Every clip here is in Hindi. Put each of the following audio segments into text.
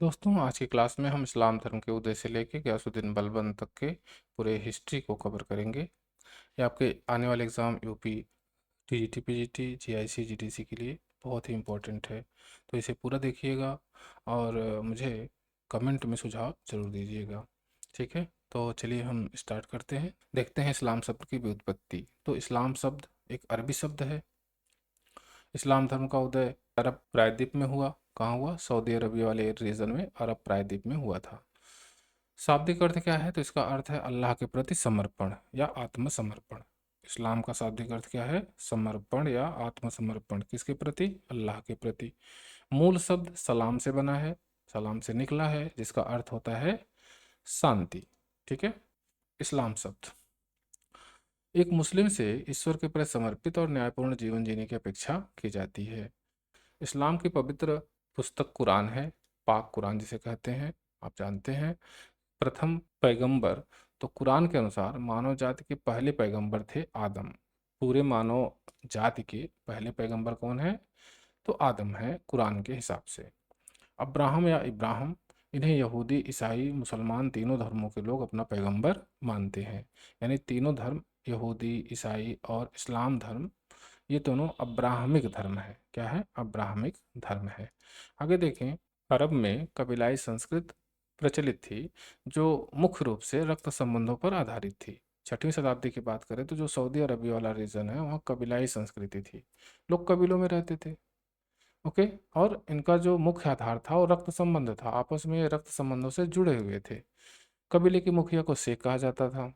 दोस्तों, आज की क्लास में हम इस्लाम धर्म के उदय से लेके गयासुद्दीन बलबन तक के पूरे हिस्ट्री को कवर करेंगे। ये आपके आने वाले exam UP TGT PGT GIC GDC के लिए बहुत ही इम्पोर्टेंट है। तो इसे पूरा देखिएगा और मुझे कमेंट में सुझाव ज़रूर दीजिएगा। ठीक है, तो चलिए हम स्टार्ट करते हैं। देखते हैं इस्लाम शब्द की व्युत्पत्ति। तो इस्लाम शब्द एक अरबी शब्द है। इस्लाम धर्म का उदय अरब प्रायद्वीप में हुआ। कहाँ हुआ? सऊदी अरबिया वाले रीजन में, अरब प्रायद्वीप में हुआ था। शाब्दिक अर्थ क्या है? तो इसका अर्थ है अल्लाह के प्रति समर्पण या आत्मसमर्पण। इस्लाम का शाब्दिक अर्थ क्या है? समर्पण या आत्मसमर्पण। किसके प्रति? अल्लाह के प्रति। मूल शब्द सलाम से बना है, सलाम से निकला है, जिसका अर्थ होता है शांति। ठीक है। इस्लाम शब्द एक मुस्लिम से ईश्वर के प्रति समर्पित और न्यायपूर्ण जीवन जीने की अपेक्षा की जाती है। इस्लाम की पवित्र पुस्तक कुरान है, पाक कुरान जिसे कहते हैं, आप जानते हैं। प्रथम पैगंबर, तो कुरान के अनुसार मानव जाति के पहले पैगंबर थे आदम। पूरे मानव जाति के पहले पैगंबर कौन है? तो आदम है कुरान के हिसाब से। अब्राहम या इब्राहिम, इन्हें यहूदी ईसाई मुसलमान तीनों धर्मों के लोग अपना पैगंबर मानते हैं। यानी तीनों धर्म, यहूदी ईसाई और इस्लाम धर्म, ये दोनों अब्राहमिक धर्म है। क्या है? अब्राहमिक धर्म है। आगे देखें, अरब में कबीलाई संस्कृत प्रचलित थी, जो मुख्य रूप से रक्त संबंधों पर आधारित थी। 6वीं शताब्दी की बात करें तो जो सऊदी अरबिया वाला रीजन है, वहाँ कबीलाई संस्कृति थी। लोग कबीलों में रहते थे। ओके। और इनका जो मुख्य आधार था वो रक्त संबंध था, आपस में रक्त संबंधों से जुड़े हुए थे। कबीले के मुखिया को शेख कहा जाता था,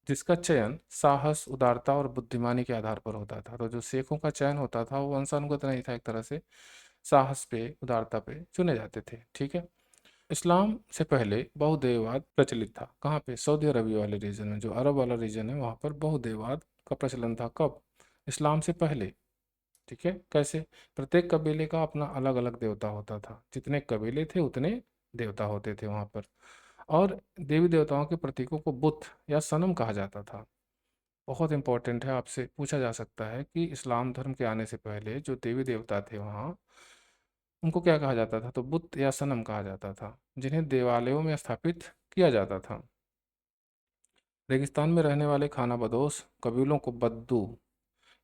जिसका चयन साहस, उदारता और बुद्धिमानी के आधार पर होता था। तो जो शेखों का चयन होता था वो वंशानुगत नहीं था, एक तरह से साहस पे, उदारता पे चुने जाते थे। ठीक है। इस्लाम से पहले बहुदेववाद प्रचलित था। कहाँ पे? सऊदी अरबिया वाले रीजन में, जो अरब वाला रीजन है, वहाँ पर बहुदेववाद का प्रचलन था। कब? इस्लाम से पहले। ठीक है। कैसे? प्रत्येक कबीले का अपना अलग अलग देवता होता था। जितने कबीले थे उतने देवता होते थे वहाँ पर। और देवी देवताओं के प्रतीकों को बुत या सनम कहा जाता था। बहुत इंपॉर्टेंट है, आपसे पूछा जा सकता है कि इस्लाम धर्म के आने से पहले जो देवी देवता थे वहाँ, उनको क्या कहा जाता था? तो बुत या सनम कहा जाता था, जिन्हें देवालयों में स्थापित किया जाता था। रेगिस्तान में रहने वाले खाना बदोश कबीलों को बद्दू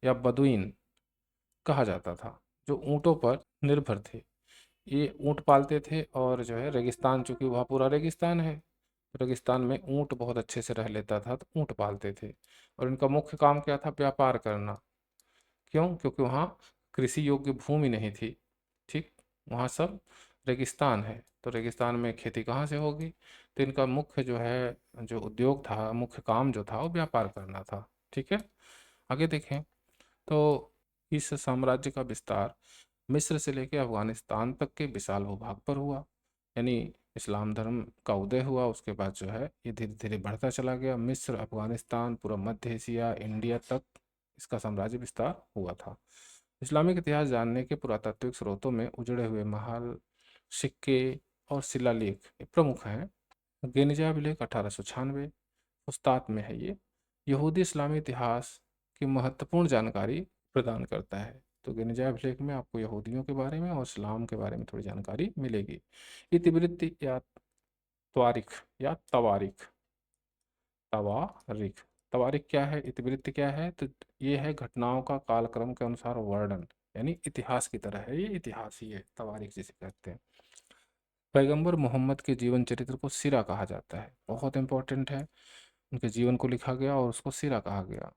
या बदुइन कहा जाता था, जो ऊंटों पर निर्भर थे। ये ऊंट पालते थे, और जो है रेगिस्तान, चूंकि वहाँ पूरा रेगिस्तान है, रेगिस्तान में ऊंट बहुत अच्छे से रह लेता था, तो ऊंट पालते थे। और इनका मुख्य काम क्या था? व्यापार करना। क्यों? क्योंकि वहाँ कृषि योग्य भूमि नहीं थी। ठीक। वहाँ सब रेगिस्तान है, तो रेगिस्तान में खेती कहाँ से होगी? तो इनका मुख्य जो है, जो उद्योग था, मुख्य काम जो था, वो व्यापार करना था। ठीक है। आगे देखें तो इस साम्राज्य का विस्तार मिस्र से लेकर अफगानिस्तान तक के विशाल भूभाग पर हुआ। यानी इस्लाम धर्म का उदय हुआ, उसके बाद जो है ये धीरे धीरे बढ़ता चला गया। मिस्र, अफगानिस्तान, पूरा मध्य एशिया, इंडिया तक इसका साम्राज्य विस्तार हुआ था। इस्लामिक इतिहास जानने के पुरातात्विक स्रोतों में उजड़े हुए महल, सिक्के और शिलालेख ये प्रमुख हैं। गिनजा अभिलेख 1896 उस्ताद में है ये। यहूदी इस्लामी इतिहास की महत्वपूर्ण जानकारी प्रदान करता है। तो गिनजा अभिलेख में आपको यहूदियों के बारे में और इस्लाम के बारे में थोड़ी जानकारी मिलेगी। इतिवृत्ति या त्वारिख या तवारिख, तवारिख, तवारिख क्या है? इतिवृत्ति क्या है? तो ये है घटनाओं का कालक्रम के अनुसार वर्णन, यानी इतिहास की तरह है। ये इतिहास ही है, तवारिख जिसे कहते हैं। पैगंबर मोहम्मद के जीवन चरित्र को सीरा कहा जाता है, बहुत इंपॉर्टेंट है। उनके जीवन को लिखा गया और उसको सीरा कहा गया।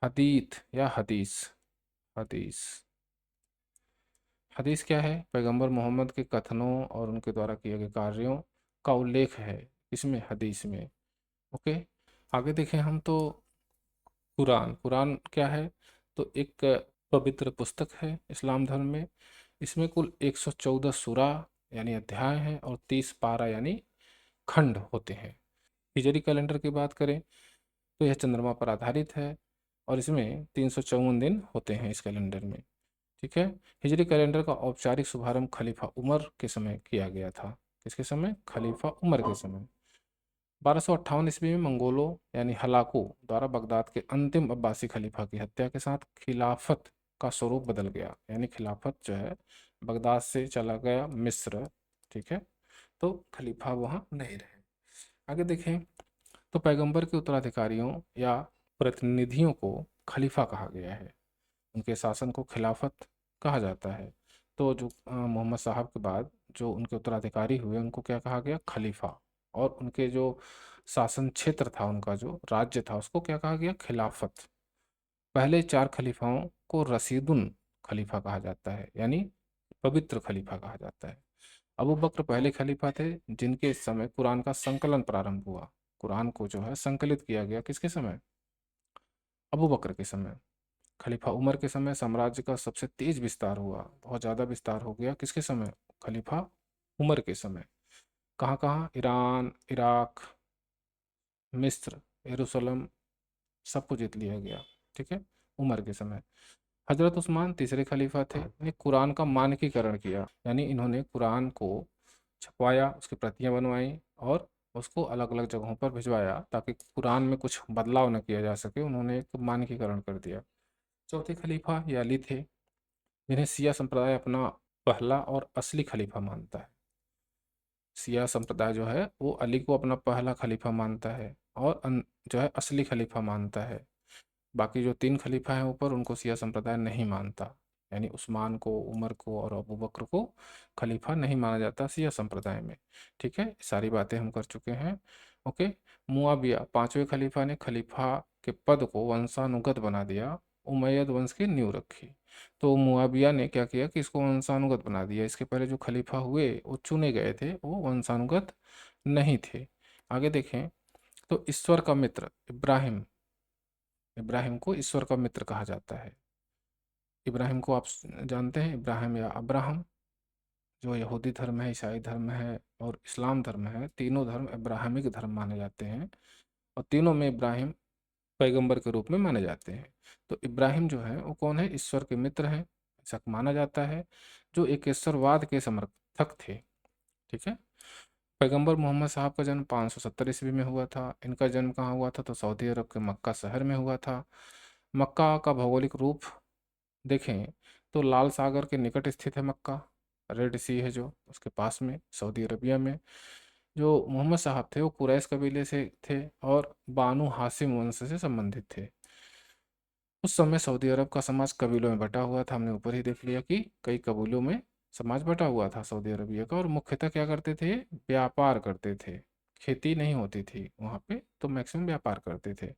हदीथ या हदीस, हदीस, हदीस क्या है? पैगंबर मोहम्मद के कथनों और उनके द्वारा किए गए कार्यों का उल्लेख है इसमें, हदीस में। ओके। आगे देखें हम तो कुरान, कुरान क्या है? तो एक पवित्र पुस्तक है इस्लाम धर्म में। इसमें कुल 114 सूरा यानी अध्याय हैं, और 30 पारा यानी खंड होते हैं। हिजरी कैलेंडर की बात करें तो यह चंद्रमा पर आधारित है, और इसमें 354 दिन होते हैं इस कैलेंडर में। ठीक है। हिजरी कैलेंडर का औपचारिक शुभारंभ खलीफा उमर के समय किया गया था। किसके समय? खलीफा उमर के समय। 1258 ईस्वी में मंगोलों यानी हलाकू द्वारा बगदाद के अंतिम अब्बासी खलीफा की हत्या के साथ खिलाफत का स्वरूप बदल गया। यानी खिलाफत जो है बगदाद से चला गया मिस्र। ठीक है। तो खलीफा वहाँ नहीं रहे। आगे देखें तो पैगंबर के उत्तराधिकारियों या प्रतिनिधियों को खलीफा कहा गया है। उनके शासन को खिलाफत कहा जाता है। तो जो मोहम्मद साहब के बाद जो उनके उत्तराधिकारी हुए उनको क्या कहा गया? खलीफा। और उनके जो शासन क्षेत्र था, उनका जो राज्य था, उसको क्या कहा गया? खिलाफत। पहले 4 खलीफाओं को रशीदुन खलीफा कहा जाता है, यानी पवित्र खलीफा कहा जाता है। अबू बकर पहले खलीफा थे जिनके समय कुरान का संकलन प्रारंभ हुआ। कुरान को जो है संकलित किया गया किसके समय? अबू बकर के समय। खलीफा उमर के समय साम्राज्य का सबसे तेज विस्तार हुआ, बहुत ज़्यादा विस्तार हो गया किसके समय? खलीफा उमर के समय। कहाँ कहाँ? ईरान, इराक, मिस्र, यरूशलेम, सबको जीत लिया गया। ठीक है, उमर के समय। हजरत उस्मान तीसरे खलीफा थे। इन्हें कुरान का मानकीकरण किया, यानी इन्होंने कुरान को छपवाया, उसकी प्रतियां बनवाई और उसको अलग अलग जगहों पर भिजवाया ताकि कुरान में कुछ बदलाव न किया जा सके। उन्होंने एक मानकीकरण कर दिया। चौथे खलीफा ये अली थे, जिन्हें शिया संप्रदाय अपना पहला और असली खलीफा मानता है। शिया संप्रदाय जो है वो अली को अपना पहला खलीफा मानता है और जो है असली खलीफा मानता है। बाकी जो 3 खलीफा हैं ऊपर, उनको शिया संप्रदाय नहीं मानता, यानी उस्मान को, उमर को और अबू बकर को खलीफा नहीं माना जाता शिया संप्रदाय में। ठीक है, सारी बातें हम कर चुके हैं। ओके। मुआविया 5वें खलीफा ने खलीफा के पद को वंशानुगत बना दिया, उमैयद वंश की नींव रखी। तो मुआविया ने क्या किया कि इसको वंशानुगत बना दिया। इसके पहले जो खलीफा हुए वो चुने गए थे, वो वंशानुगत नहीं थे। आगे देखें तो ईश्वर का मित्र इब्राहिम, इब्राहिम को ईश्वर का मित्र कहा जाता है। इब्राहिम को आप जानते हैं, इब्राहिम या अब्राहम। जो यहूदी धर्म है, ईसाई धर्म है और इस्लाम धर्म है, तीनों धर्म इब्राहिमिक धर्म माने जाते हैं और तीनों में इब्राहिम पैगंबर के रूप में माने जाते हैं। तो इब्राहिम जो है वो कौन है? ईश्वर के मित्र हैं, ऐसा माना जाता है, जो एक ईश्वरवाद के समर्थक थे। ठीक है। पैगंबर मोहम्मद साहब का जन्म 570 ईस्वी में हुआ था। इनका जन्म कहाँ हुआ था? तो सऊदी अरब के मक्का शहर में हुआ था। मक्का का भौगोलिक रूप देखें तो लाल सागर के निकट स्थित है मक्का। रेड सी है जो उसके पास में, सऊदी अरबिया में। जो मोहम्मद साहब थे वो कुरैश कबीले से थे और बानु हाशिम वंश से संबंधित थे। उस समय सऊदी अरब का समाज कबीलों में बटा हुआ था। हमने ऊपर ही देख लिया कि कई कबीलों में समाज बटा हुआ था सऊदी अरबिया का, और मुख्यतः क्या करते थे? व्यापार करते थे। खेती नहीं होती थी वहाँ पे, तो मैक्सिमम व्यापार करते थे।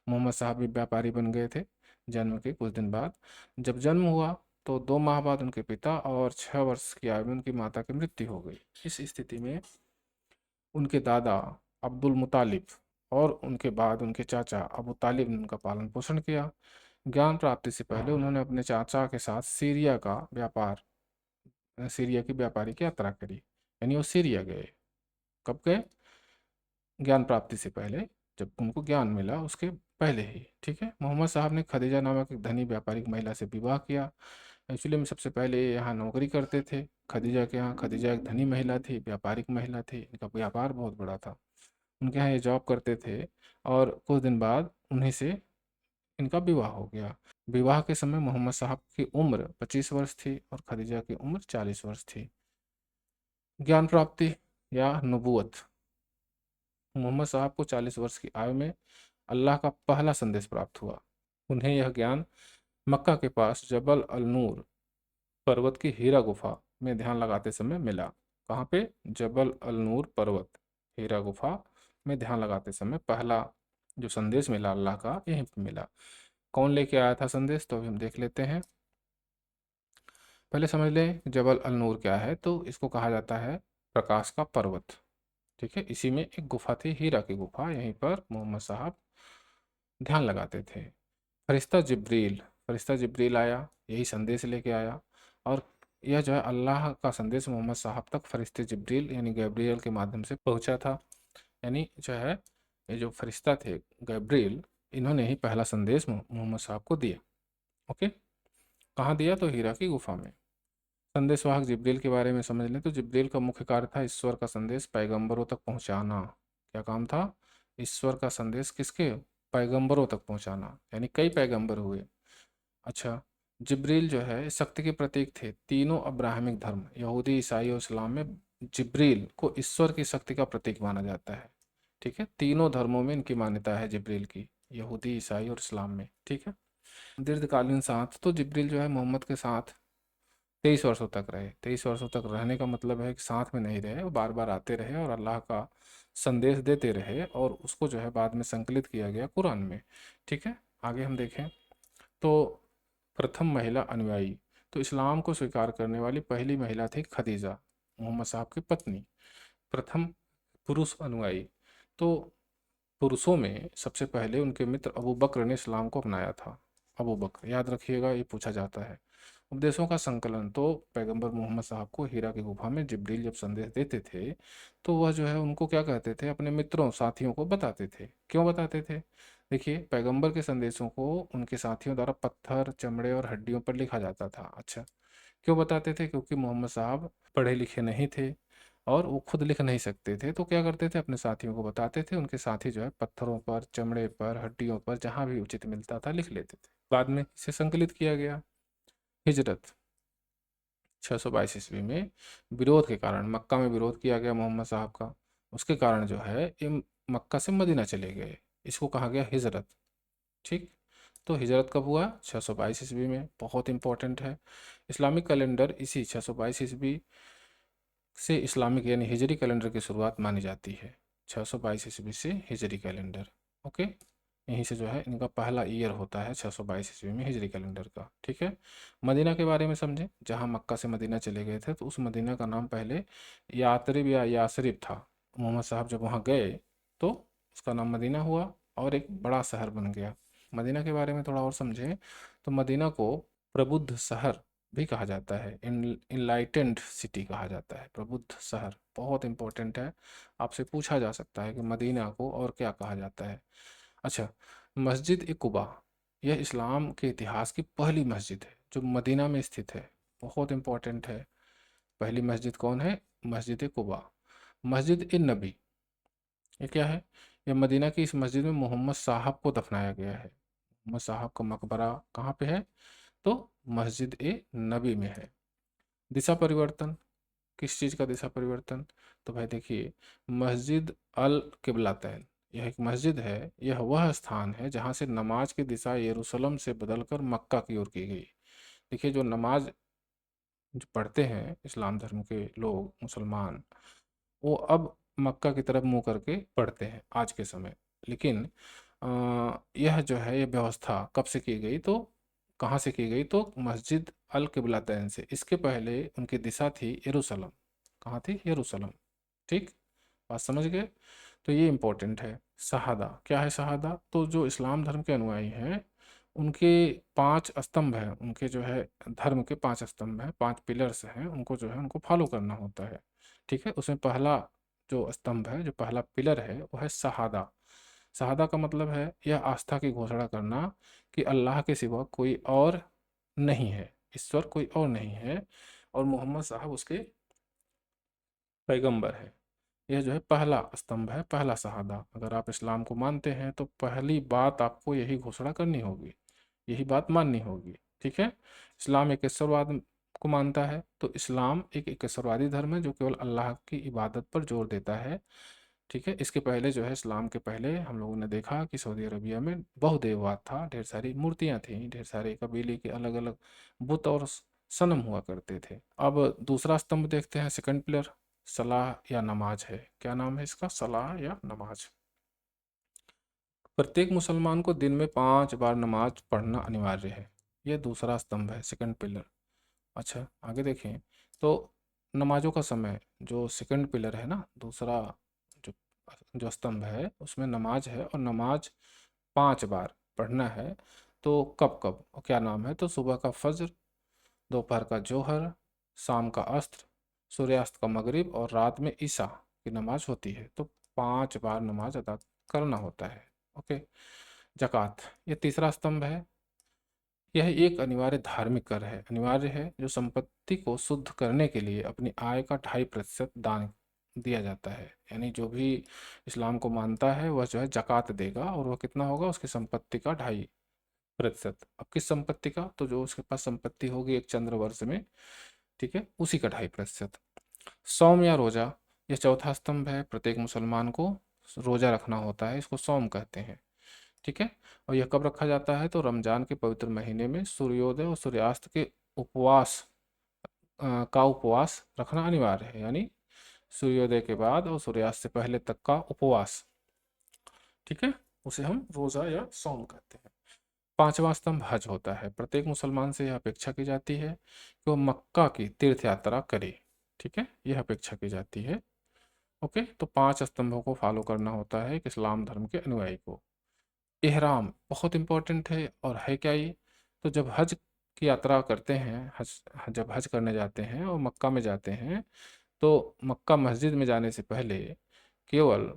मोहम्मद साहब भी व्यापारी बन गए थे जन्म के कुछ दिन बाद। जब जन्म हुआ तो 2 माह बाद उनके पिता और 6 वर्ष की आयु में उनकी माता की मृत्यु हो गई। इस स्थिति में उनके दादा अब्दुल मुतालिब और उनके बाद उनके चाचा अबू तालिब ने उनका पालन पोषण किया। ज्ञान प्राप्ति से पहले उन्होंने अपने चाचा के साथ सीरिया की व्यापारी की यात्रा करी, यानी वो सीरिया गए। कब गए? ज्ञान प्राप्ति से पहले, जब उनको ज्ञान मिला उसके पहले ही। ठीक है। मोहम्मद साहब ने खदीजा नामक एक धनी व्यापारिक महिला से विवाह किया। एक्चुअली में सबसे पहले ये यहाँ नौकरी करते थे खदीजा के यहाँ। खदीजा एक धनी महिला थी, व्यापारिक महिला थी, इनका व्यापार बहुत बड़ा था। उनके यहाँ ये जॉब करते थे और कुछ दिन बाद उन्हीं से इनका विवाह हो गया। विवाह के समय मोहम्मद साहब की उम्र 25 वर्ष थी और खदीजा की उम्र 40 वर्ष थी। ज्ञान प्राप्ति या नबूवत। मोहम्मद साहब को 40 वर्ष की आयु में अल्लाह का पहला संदेश प्राप्त हुआ। उन्हें यह ज्ञान मक्का के पास जबल अल नूर पर्वत की हीरा गुफा में ध्यान लगाते समय मिला। कहाँ पे? जबल अल नूर पर्वत, हीरा गुफा में ध्यान लगाते समय पहला जो संदेश मिला अल्लाह का, यहीं पे मिला। कौन लेके आया था संदेश? तो अभी हम देख लेते हैं। पहले समझ लें जबल अल नूर क्या है। तो इसको कहा जाता है प्रकाश का पर्वत। ठीक है। इसी में एक गुफा थी, हीरा की गुफा, यहीं पर मोहम्मद साहब ध्यान लगाते थे। फरिश्ता जिब्रील आया, यही संदेश लेके आया। और यह जो है अल्लाह का संदेश मोहम्मद साहब तक फरिश्ते जिब्रील यानी गैब्रियल के माध्यम से पहुंचा था। यानी जो है ये जो फरिश्ता थे गैब्रियल, इन्होंने ही पहला संदेश मोहम्मद साहब को दिया। ओके। कहाँ दिया? तो हीरा की गुफा में। संदेशवाहक जिब्रील के बारे में समझ लें तो जिब्रील का मुख्य कार्य था ईश्वर का संदेश पैगंबरों तक पहुंचाना। क्या काम था? ईश्वर का संदेश किसके? पैगंबरों तक पहुंचाना, यानी कई पैगंबर हुए। अच्छा, जिब्रील जो है शक्ति के प्रतीक थे। तीनों अब्राहमिक धर्म, यहूदी, ईसाई और इस्लाम में जिब्रील को ईश्वर की शक्ति का प्रतीक माना जाता है। ठीक है, तीनों धर्मों में इनकी मान्यता है जिब्रील की, यहूदी, ईसाई और इस्लाम में। ठीक है, दीर्घकालीन साथ, तो जिब्रील जो है मोहम्मद के साथ 23 वर्षों तक रहे। 23 वर्षों तक रहने का मतलब है कि साथ में नहीं रहे, वो बार बार आते रहे और अल्लाह का संदेश देते रहे, और उसको जो है बाद में संकलित किया गया कुरान में। ठीक है, आगे हम देखें तो प्रथम महिला अनुयायी, तो इस्लाम को स्वीकार करने वाली पहली महिला थी खदीजा, मोहम्मद साहब की पत्नी। प्रथम पुरुष अनुयायी, तो पुरुषों में सबसे पहले उनके मित्र अबू बकर ने इस्लाम को अपनाया था। अबू बकर, याद रखिएगा, ये पूछा जाता है। उपदेशों का संकलन, तो पैगंबर मोहम्मद साहब को हीरा की गुफा में जिब्रील जब संदेश देते थे तो वह जो है उनको क्या कहते थे, अपने मित्रों साथियों को बताते थे। क्यों बताते थे? देखिए, पैगंबर के संदेशों को उनके साथियों द्वारा पत्थर, चमड़े और हड्डियों पर लिखा जाता था। अच्छा, क्यों बताते थे? क्योंकि मोहम्मद साहब पढ़े लिखे नहीं थे और वो खुद लिख नहीं सकते थे, तो क्या करते थे, अपने साथियों को बताते थे। उनके साथी जो है पत्थरों पर, चमड़े पर, हड्डियों पर, जहाँ भी उचित मिलता था लिख लेते थे। बाद में इसे संकलित किया गया। हिजरत 622 ईस्वी में विरोध के कारण, मक्का में विरोध किया गया मोहम्मद साहब का, उसके कारण जो है ये मक्का से मदीना चले गए। इसको कहा गया हिजरत। ठीक, तो हिजरत कब हुआ? 622 ईस्वी में, बहुत इंपॉर्टेंट है। इस्लामिक कैलेंडर इसी 622 ईस्वी से इस्लामिक यानी हिजरी कैलेंडर की शुरुआत मानी जाती है। 622 ईस्वी से हिजरी कैलेंडर। ओके, यहीं से जो है इनका पहला ईयर होता है 622 ईस्वी में हिजरी कैलेंडर का। ठीक है, मदीना के बारे में समझें। जहाँ मक्का से मदीना चले गए थे तो उस मदीना का नाम पहले यातरिब या यासरिब था। मोहम्मद साहब जब वहाँ गए तो उसका नाम मदीना हुआ और एक बड़ा शहर बन गया। मदीना के बारे में थोड़ा और समझें तो मदीना को प्रबुद्ध शहर भी कहा जाता है, इनलाइटेंड सिटी कहा जाता है। प्रबुद्ध शहर बहुत इंपॉर्टेंट है, आपसे पूछा जा सकता है कि मदीना को और क्या कहा जाता है। अच्छा, मस्जिद ए कुबा, यह इस्लाम के इतिहास की पहली मस्जिद है जो मदीना में स्थित है। बहुत इंपॉर्टेंट है। पहली मस्जिद कौन है? मस्जिद ए कुबा। मस्जिद ए नबी, ये क्या है? यह मदीना की इस मस्जिद में मोहम्मद साहब को दफनाया गया है। मोहम्मद साहब का मकबरा कहाँ पे है? तो मस्जिद ए नबी में है। दिशा परिवर्तन, किस चीज़ का दिशा परिवर्तन? तो भाई देखिए, मस्जिद अल किबलातैन, यह एक मस्जिद है। यह वह स्थान है जहाँ से नमाज की दिशा यरूशलेम से बदलकर मक्का की ओर की गई। देखिए, जो नमाज जो पढ़ते हैं इस्लाम धर्म के लोग, मुसलमान, वो अब मक्का की तरफ मुंह करके पढ़ते हैं आज के समय। लेकिन यह जो है ये व्यवस्था कब से की गई, तो कहाँ से की गई? तो मस्जिद अल किबलातैन से। इसके पहले उनकी दिशा थी यरूशलेम। कहाँ थी? यरूशलेम। ठीक, बात समझ गए? तो ये इम्पोर्टेंट है। शहादा, क्या है शहादा? तो जो इस्लाम धर्म के अनुयायी हैं उनके 5 स्तंभ हैं, उनके जो है धर्म के 5 स्तंभ हैं, 5 पिलर्स हैं, उनको जो है उनको फॉलो करना होता है। ठीक है, उसमें पहला जो स्तंभ है, जो पहला पिलर है, वो है शहादा। शहादा का मतलब है यह आस्था की घोषणा करना कि अल्लाह के सिवा कोई और नहीं है, ईश्वर कोई और नहीं है, और मोहम्मद साहब उसके पैगंबर है। यह जो है पहला स्तंभ है, पहला शहादा। अगर आप इस्लाम को मानते हैं तो पहली बात आपको यही घोषणा करनी होगी, यही बात माननी होगी। ठीक है, इस्लाम एक ईश्वरवाद को मानता है, तो इस्लाम एक ईश्वरवादी धर्म है जो केवल अल्लाह की इबादत पर जोर देता है। ठीक है, इसके पहले जो है, इस्लाम के पहले हम लोगों ने देखा कि सऊदी अरबिया में बहुदेववाद था, ढेर सारी मूर्तियां थी, ढेर सारे कबीले के अलग अलग बुत और सनम हुआ करते थे। अब दूसरा स्तंभ देखते हैं, सेकंड पिलर, सलाह या नमाज है। क्या नाम है इसका? सलाह या नमाज। प्रत्येक मुसलमान को दिन में 5 बार नमाज पढ़ना अनिवार्य है। यह दूसरा स्तंभ है, सेकंड पिलर। अच्छा, आगे देखें तो नमाजों का समय, जो सेकंड पिलर है ना, दूसरा जो जो स्तंभ है उसमें नमाज है, और नमाज 5 बार पढ़ना है। तो कब कब और क्या नाम है? तो सुबह का फज्र, दोपहर का जोहर, शाम का अस्त्र, सूर्यास्त का मगरिब, और रात में ईशा की नमाज होती है। तो 5 बार नमाज अदा करना होता है। ओके, जक़ात, ये तीसरा स्तंभ है। यह एक अनिवार्य धार्मिक कर है, अनिवार्य है, जो संपत्ति को शुद्ध करने के लिए अपनी आय का 2.5% दान दिया जाता है। यानी जो भी इस्लाम को मानता है वह जो है जक़ात देगा, और वह कितना होगा? उसकी संपत्ति का 2.5%। अब किस संपत्ति का? तो जो उसके पास संपत्ति होगी एक चंद्र वर्ष में, ठीक है, उसी का 2.5%। सौम या रोज़ा, यह चौथा स्तंभ है। प्रत्येक मुसलमान को रोज़ा रखना होता है, इसको सौम कहते हैं। ठीक है। और यह कब रखा जाता है? तो रमजान के पवित्र महीने में सूर्योदय और सूर्यास्त के उपवास का उपवास रखना अनिवार्य है, यानी सूर्योदय के बाद और सूर्यास्त से पहले तक का उपवास, ठीक है, उसे हम रोज़ा या सौम कहते हैं। पांचवा स्तंभ हज होता है। प्रत्येक मुसलमान से यह अपेक्षा की जाती है कि वो मक्का की तीर्थ यात्रा करे। ठीक है, यह अपेक्षा की जाती है। ओके, तो 5 स्तंभों को फॉलो करना होता है एक इस्लाम धर्म के अनुयायी को। इहराम बहुत इंपॉर्टेंट है, और है क्या ये? तो जब हज की यात्रा करते हैं, जब हज करने जाते हैं और मक्का में जाते हैं, तो मक्का मस्जिद में जाने से पहले केवल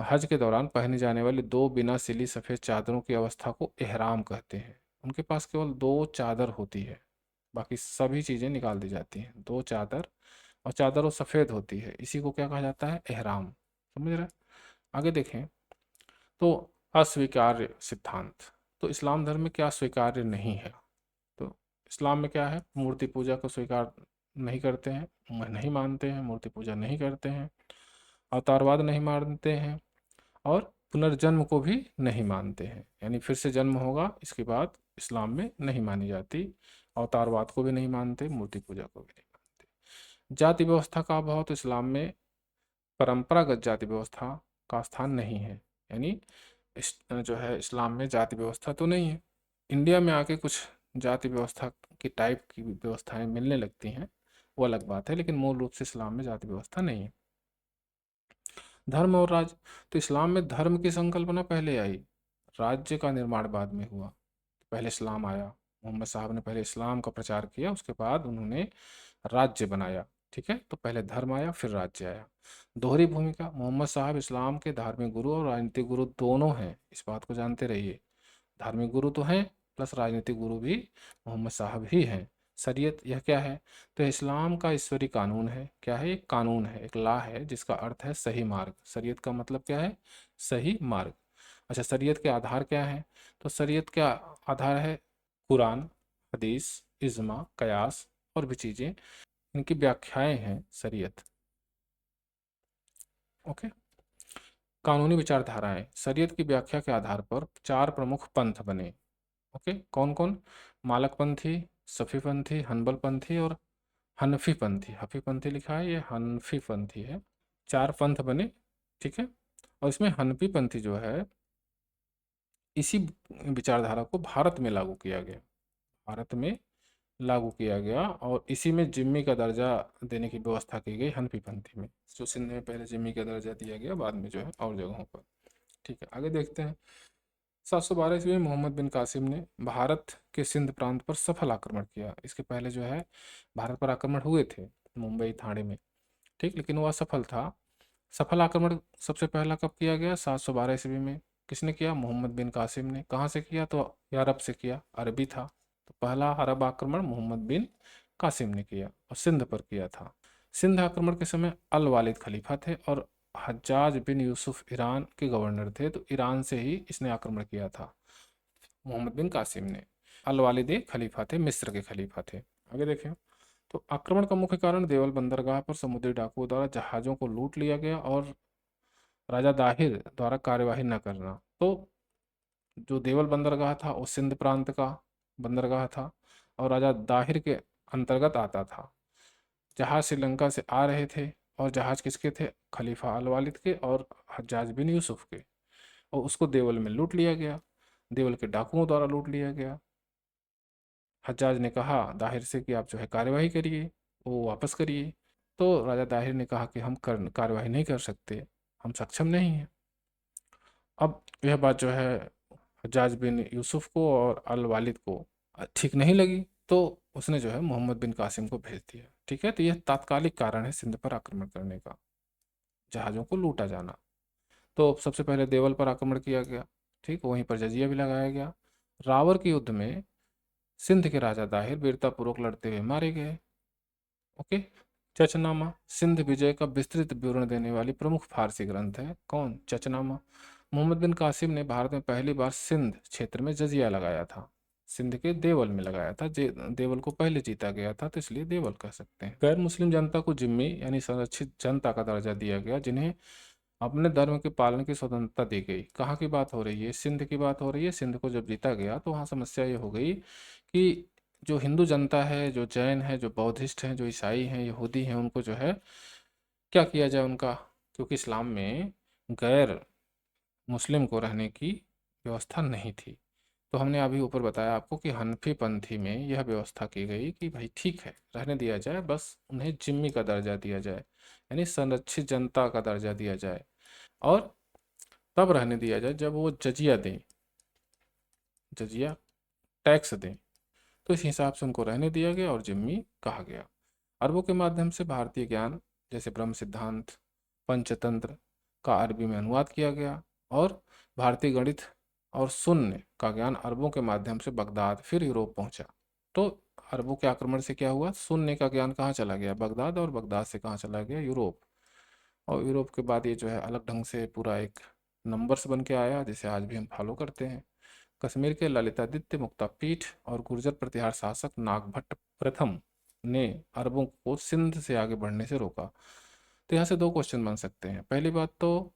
हज के दौरान पहनी जाने वाली 2 बिना सिली सफ़ेद चादरों की अवस्था को इहराम कहते हैं। उनके पास केवल 2 चादर होती है, बाकी सभी चीज़ें निकाल दी जाती हैं। 2 चादर, और चादर वो सफ़ेद होती है, इसी को क्या कहा जाता है? इहराम। समझ रहे हैं? आगे देखें तो अस्वीकार्य सिद्धांत। तो इस्लाम धर्म में क्या स्वीकार्य नहीं है? तो इस्लाम में क्या है? मूर्ति पूजा को स्वीकार नहीं करते हैं, नहीं मानते हैं, मूर्ति पूजा नहीं करते हैं, अवतारवाद नहीं मानते हैं, और पुनर्जन्म को भी नहीं मानते हैं, यानी फिर से जन्म होगा इसके बाद इस्लाम में नहीं मानी जाती। अवतारवाद को भी नहीं मानते, मूर्ति पूजा को भी नहीं मानते। जाति व्यवस्था का अभाव। तो इस्लाम में परंपरागत जाति व्यवस्था का स्थान नहीं है, यानी जो है इस्लाम में जाति व्यवस्था तो नहीं है। इंडिया में आके कुछ जाति व्यवस्था की टाइप की व्यवस्थाएं मिलने लगती हैं, वो अलग बात है, लेकिन मूल रूप से इस्लाम में जाति व्यवस्था नहीं है। धर्म और राज्य। तो इस्लाम में धर्म की संकल्पना पहले आई, राज्य का निर्माण बाद में हुआ। पहले इस्लाम आया, मोहम्मद साहब ने पहले इस्लाम का प्रचार किया, उसके बाद उन्होंने राज्य बनाया। ठीक है, तो पहले धर्म आया फिर राज्य आया। दोहरी भूमिका। मोहम्मद साहब इस्लाम के धार्मिक गुरु और राजनीतिक गुरु दोनों हैं, इस बात को जानते रहिए। धार्मिक गुरु तो हैं, प्लस राजनीतिक गुरु भी मोहम्मद साहब ही हैं। शरीयत, यह क्या है? तो इस्लाम का ईश्वरी कानून है। क्या है? एक कानून है, एक लॉ है, जिसका अर्थ है सही मार्ग। शरीयत का मतलब क्या है? सही मार्ग। अच्छा, शरीयत के आधार क्या है? तो शरीयत का आधार है कुरान, हदीस, इज्मा, कयास और भी चीज़ें, इनकी व्याख्याएं हैं शरीयत। ओके। कानूनी विचारधाराएं। शरीयत की व्याख्या के आधार पर 4 प्रमुख पंथ बने। ओके, कौन कौन? मालकपंथी, सफ़ीपंथी, हनबलपंथी और हनफीपंथी। हफीपंथी लिखा है, ये हनफीपंथी है। 4 पंथ बने। ठीक है, और इसमें हनफीपंथी जो है, इसी विचारधारा को भारत में लागू किया गया। भारत में लागू किया गया, और इसी में जिम्मी का दर्जा देने की व्यवस्था की गई हनफीपंथी में। जो सिंध में पहले जिम्मी का दर्जा दिया गया, बाद में जो है और जगहों पर। ठीक है, आगे देखते हैं। 712 ईस्वी में मोहम्मद बिन कासिम ने भारत के सिंध प्रांत पर सफल आक्रमण किया। इसके पहले जो है भारत पर आक्रमण हुए थे मुंबई थाने में, ठीक, लेकिन वो असफल था। सफल आक्रमण सबसे पहला कब किया गया? 712 ईस्वी में। किसने किया? मोहम्मद बिन कासिम ने। कहाँ से किया? तो अरब से किया, अरबी था, तो पहला अरब आक्रमण मोहम्मद बिन कासिम ने किया, और सिंध पर किया था। सिंध आक्रमण के समय अल वालिद खलीफा थे, और हज्जाज बिन यूसुफ ईरान के गवर्नर थे, तो ईरान से ही इसने आक्रमण किया था मोहम्मद बिन कासिम ने। अल वालिद खलीफा थे, मिस्र के खलीफा थे। आगे देखें तो आक्रमण का मुख्य कारण देवल बंदरगाह पर समुद्री डाकुओं द्वारा जहाज़ों को लूट लिया गया, और राजा दाहिर द्वारा कार्यवाही न करना। तो जो देवल बंदरगाह था वो सिंध प्रांत का बंदरगाह था, और राजा दाहिर के अंतर्गत आता था। जहाज श्रीलंका से आ रहे थे, और जहाज किसके थे? खलीफा अल वालिद के और हज्जाज बिन यूसुफ के, और उसको देवल में लूट लिया गया, देवल के डाकुओं द्वारा लूट लिया गया। हज्जाज ने कहा दाहिर से कि आप जो है कार्यवाही करिए, वो वापस करिए। तो राजा दाहिर ने कहा कि हम कर कार्यवाही नहीं कर सकते, हम सक्षम नहीं हैं। अब यह बात जो है हज्जाज बिन यूसुफ को और अल वालिद को ठीक नहीं लगी, तो उसने जो है मोहम्मद बिन कासिम को भेज दिया। ठीक है, तो यह तात्कालिक कारण है सिंध पर आक्रमण करने का, जहाज़ों को लूटा जाना। तो सबसे पहले देवल पर आक्रमण किया गया, ठीक, वहीं पर जजिया भी लगाया गया। रावर के युद्ध में सिंध के राजा दाहिर वीरतापूर्वक लड़ते हुए मारे गए। ओके। चचनामा सिंध विजय का विस्तृत विवरण देने वाली प्रमुख फारसी ग्रंथ है। कौन? चचनामा। मोहम्मद बिन कासिम ने भारत में पहली बार सिंध क्षेत्र में जजिया लगाया था। सिंध के देवल में लगाया था। देवल को पहले जीता गया था, तो इसलिए देवल कह सकते हैं। गैर मुस्लिम जनता को जिम्मी यानी संरक्षित जनता का दर्जा दिया गया, जिन्हें अपने धर्म के पालन की स्वतंत्रता दी गई। कहाँ की बात हो रही है? सिंध की बात हो रही है। सिंध को जब जीता गया तो वहाँ समस्या ये हो गई कि जो हिंदू जनता है, जो जैन है, जो बौद्धिस्ट हैं, जो ईसाई हैं, यहूदी हैं, उनको जो है क्या किया जाए उनका, क्योंकि इस्लाम में गैर मुस्लिम को रहने की व्यवस्था नहीं थी। तो हमने अभी ऊपर बताया आपको कि हनफी पंथी में यह व्यवस्था की गई कि भाई ठीक है, रहने दिया जाए, बस उन्हें जिम्मी का दर्जा दिया जाए, यानी संरक्षित जनता का दर्जा दिया जाए, और तब रहने दिया जाए जब वो जजिया दें, जजिया टैक्स दें। तो इस हिसाब से उनको रहने दिया गया और जिम्मी कहा गया। अरबों के माध्यम से भारतीय ज्ञान जैसे ब्रह्म सिद्धांत, पंचतंत्र का अरबी में अनुवाद किया गया, और भारतीय गणित और शून्य का ज्ञान अरबों के माध्यम से बगदाद फिर यूरोप पहुंचा। तो अरबों के आक्रमण से क्या हुआ? शून्य का ज्ञान कहाँ चला गया? बगदाद। और बगदाद से कहाँ चला गया? यूरोप। और यूरोप के बाद ये जो है अलग ढंग से पूरा एक नंबर्स बन के आया, जिसे आज भी हम फॉलो करते हैं। कश्मीर के ललितादित्य मुक्तापीठ और गुर्जर प्रतिहार शासक नागभट्ट प्रथम ने अरबों को सिंध से आगे बढ़ने से रोका। तो यहाँ से दो क्वेश्चन बन सकते हैं। पहली बात तो